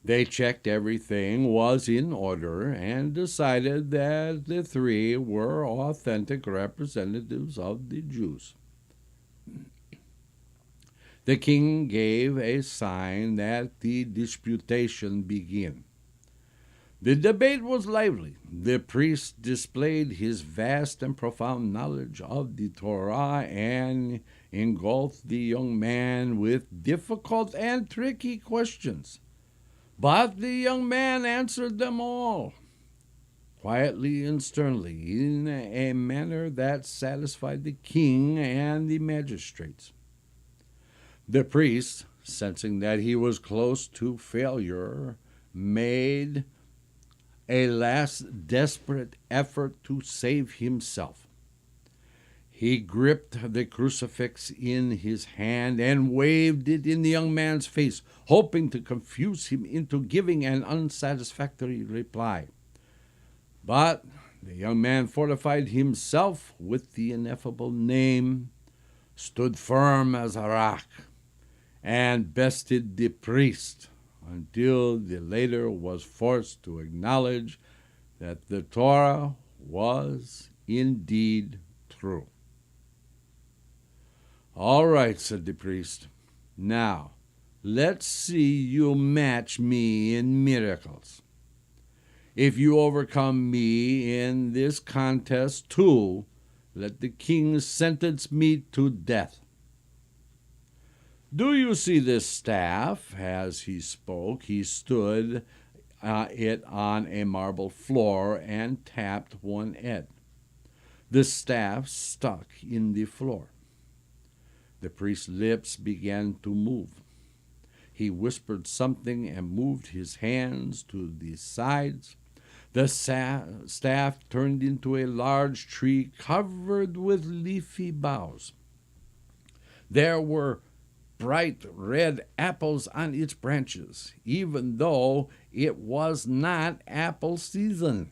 They checked everything was in order and decided that the 3 were authentic representatives of the Jews. The king gave a sign that the disputation begin. The debate was lively. The priest displayed his vast and profound knowledge of the Torah and engulfed the young man with difficult and tricky questions. But the young man answered them all, quietly and sternly, in a manner that satisfied the king and the magistrates. The priest, sensing that he was close to failure, made a last desperate effort to save himself. He gripped the crucifix in his hand and waved it in the young man's face, hoping to confuse him into giving an unsatisfactory reply. But the young man fortified himself with the ineffable name, stood firm as a rock, and bested the priest until the latter was forced to acknowledge that the Torah was indeed true. "All right," said the priest. "Now, let's see you match me in miracles. If you overcome me in this contest too, let the king sentence me to death. Do you see this staff?" As he spoke, he stood it on a marble floor and tapped one edge. The staff stuck in the floor. The priest's lips began to move. He whispered something and moved his hands to the sides. The staff turned into a large tree covered with leafy boughs. There were bright red apples on its branches, even though it was not apple season.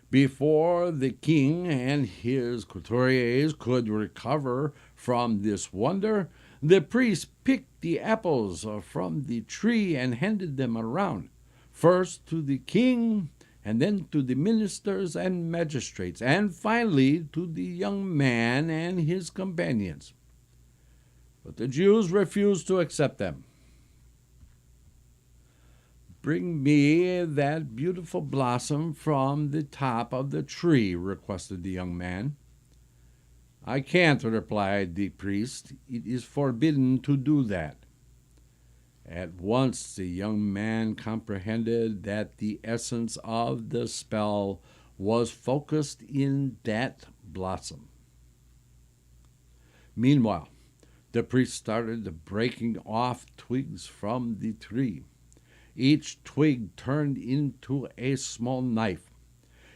Before the king and his couturiers could recover from this wonder, the priest picked the apples from the tree and handed them around, first to the king, and then to the ministers and magistrates, and finally to the young man and his companions. But the Jews refused to accept them. "Bring me that beautiful blossom from the top of the tree," requested the young man. "I can't," replied the priest. "It is forbidden to do that." At once the young man comprehended that the essence of the spell was focused in that blossom. Meanwhile, the priest started breaking off twigs from the tree. Each twig turned into a small knife.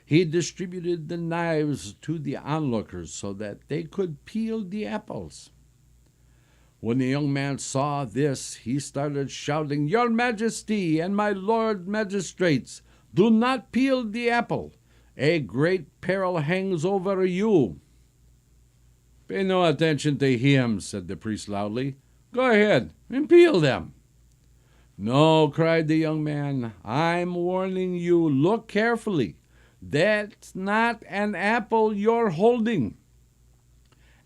He distributed the knives to the onlookers so that they could peel the apples. When the young man saw this, he started shouting, "Your Majesty and my Lord magistrates, do not peel the apple. A great peril hangs over you." "Pay no attention to him," said the priest loudly. "Go ahead and peel them." "No," cried the young man, "I'm warning you. Look carefully. That's not an apple you're holding."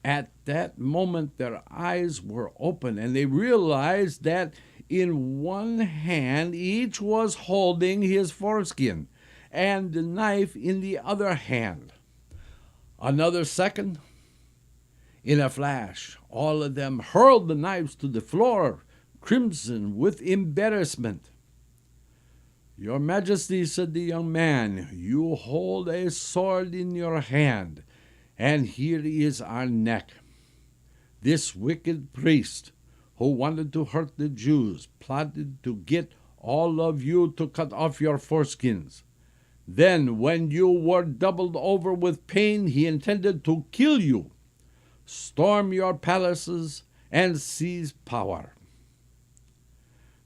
At that moment their eyes were open, and they realized that in one hand each was holding his foreskin, and the knife in the other hand. Another second. In a flash, all of them hurled the knives to the floor, crimson with embarrassment. "Your Majesty," said the young man, "you hold a sword in your hand, and here is our neck. This wicked priest, who wanted to hurt the Jews, plotted to get all of you to cut off your foreskins. Then, when you were doubled over with pain, he intended to kill you, storm your palaces, and seize power."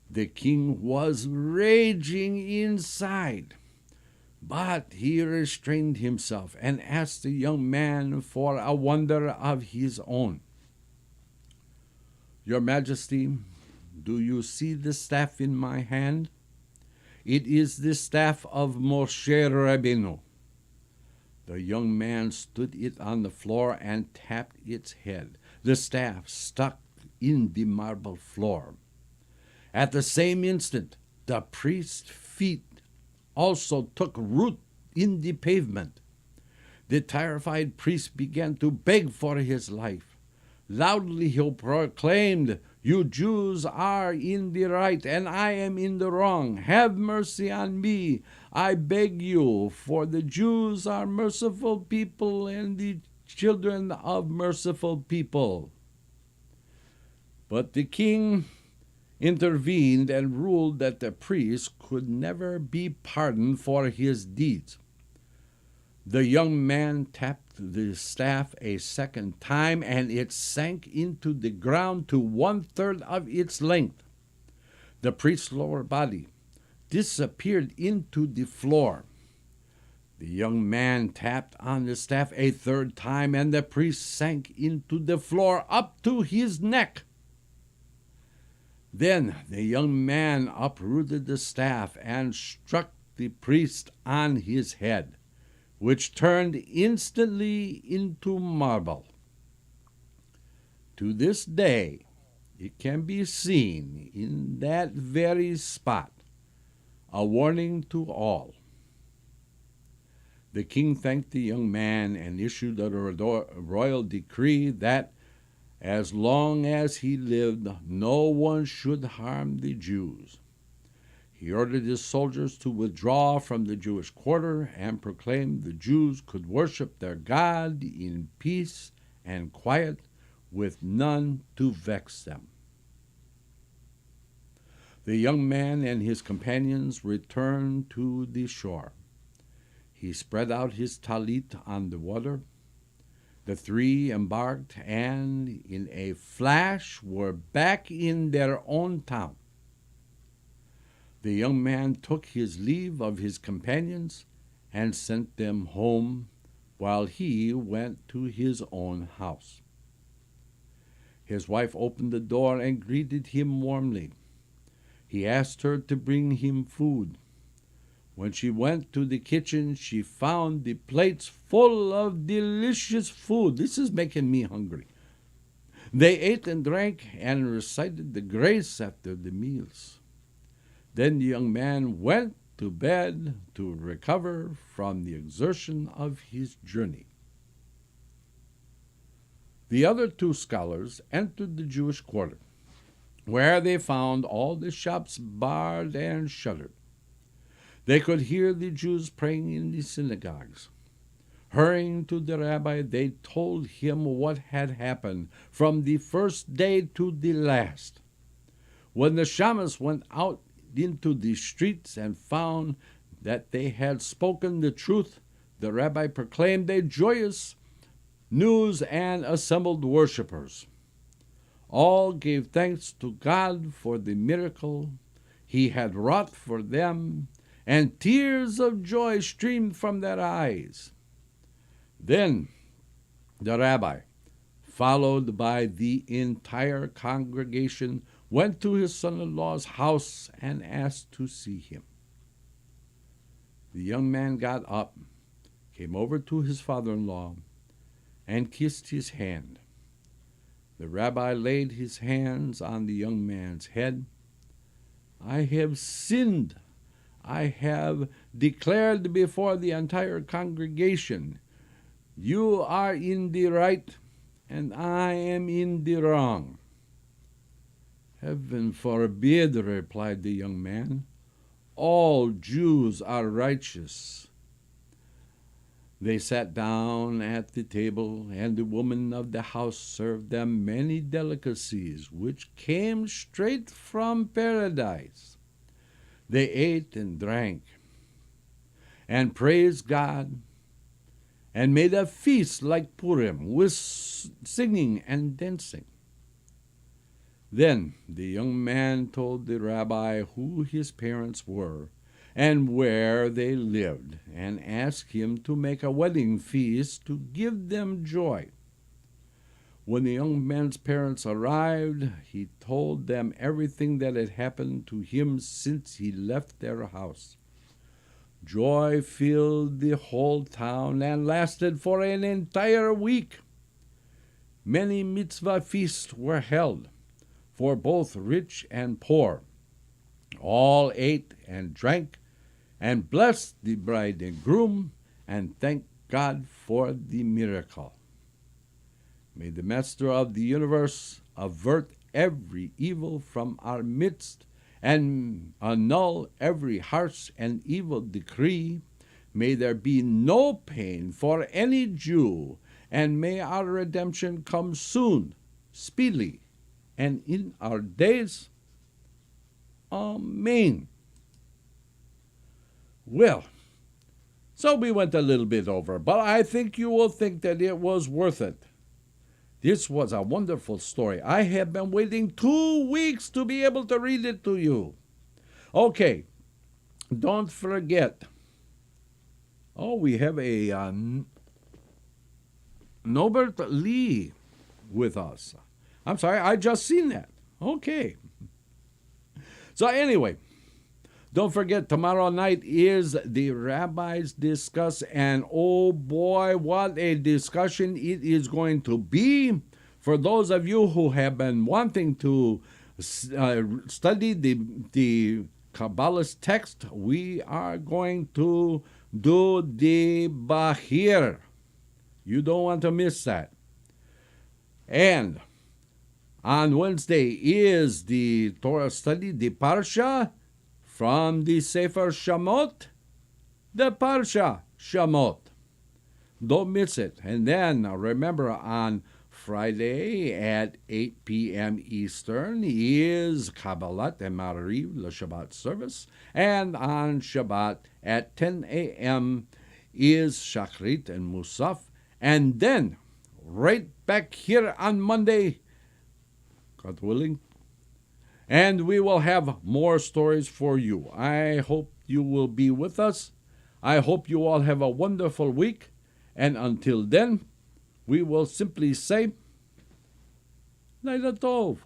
The king was raging inside, but he restrained himself and asked the young man for a wonder of his own. "Your Majesty, do you see the staff in my hand? It is the staff of Moshe Rabbeinu." The young man stood it on the floor and tapped its head. The staff stuck in the marble floor. At the same instant, the priest's feet also took root in the pavement. The terrified priest began to beg for his life. Loudly he proclaimed, "You Jews are in the right, and I am in the wrong. Have mercy on me, I beg you, for the Jews are merciful people and the children of merciful people." But the king intervened and ruled that the priest could never be pardoned for his deeds. The young man tapped the staff a second time, and it sank into the ground to 1/3 of its length. The priest's lower body disappeared into the floor. The young man tapped on the staff a third time, and the priest sank into the floor up to his neck. Then the young man uprooted the staff and struck the priest on his head, which turned instantly into marble. To this day, it can be seen in that very spot, a warning to all. The king thanked the young man and issued a royal decree that as long as he lived, no one should harm the Jews. He ordered his soldiers to withdraw from the Jewish quarter and proclaimed the Jews could worship their God in peace and quiet, with none to vex them. The young man and his companions returned to the shore. He spread out his talit on the water. The three embarked and, in a flash, were back in their own town. The young man took his leave of his companions and sent them home, while he went to his own house. His wife opened the door and greeted him warmly. He asked her to bring him food. When she went to the kitchen, she found the plates full of delicious food. This is making me hungry. They ate and drank and recited the grace after the meals. Then the young man went to bed to recover from the exertion of his journey. The other two scholars entered the Jewish quarter, where they found all the shops barred and shuttered. They could hear the Jews praying in the synagogues. Hurrying to the rabbi, they told him what had happened from the first day to the last. When the shammos went out into the streets and found that they had spoken the truth, the rabbi proclaimed a joyous news and assembled worshippers. All gave thanks to God for the miracle he had wrought for them, and tears of joy streamed from their eyes. Then the rabbi, followed by the entire congregation, went to his son-in-law's house and asked to see him. The young man got up, came over to his father-in-law, and kissed his hand. The rabbi laid his hands on the young man's head. "I have sinned. I have declared before the entire congregation, you are in the right, and I am in the wrong." "Heaven forbid," replied the young man. "All Jews are righteous." They sat down at the table, and the woman of the house served them many delicacies which came straight from paradise. They ate and drank, and praised God, and made a feast like Purim, with singing and dancing. Then the young man told the rabbi who his parents were and where they lived, and asked him to make a wedding feast to give them joy. When the young man's parents arrived, he told them everything that had happened to him since he left their house. Joy filled the whole town and lasted for an entire week. Many mitzvah feasts were held for both rich and poor. All ate and drank and blessed the bride and groom and thanked God for the miracle. May the Master of the universe avert every evil from our midst and annul every harsh and evil decree. May there be no pain for any Jew, and may our redemption come soon, speedily, and in our days. Amen. Well, so we went a little bit over, but I think you will think that it was worth it. This was a wonderful story. I have been waiting 2 weeks to be able to read it to you. Okay, don't forget. Oh, we have a Norbert Lee with us. I'm sorry, I just seen that. Okay. So anyway, don't forget, tomorrow night is the Rabbis Discuss, and oh boy, what a discussion it is going to be. For those of you who have been wanting to study the Kabbalist text, we are going to do the Bahir. You don't want to miss that. And on Wednesday is the Torah study, the Parsha from the Sefer Shamot, the Parsha Shamot. Don't miss it. And then remember, on Friday at 8 p.m. Eastern is Kabbalat and Mariv, the Shabbat service. And on Shabbat at 10 a.m. is Shachrit and Musaf. And then, right back here on Monday, God willing, and we will have more stories for you. I hope you will be with us. I hope you all have a wonderful week. And until then, we will simply say, Laila Tov.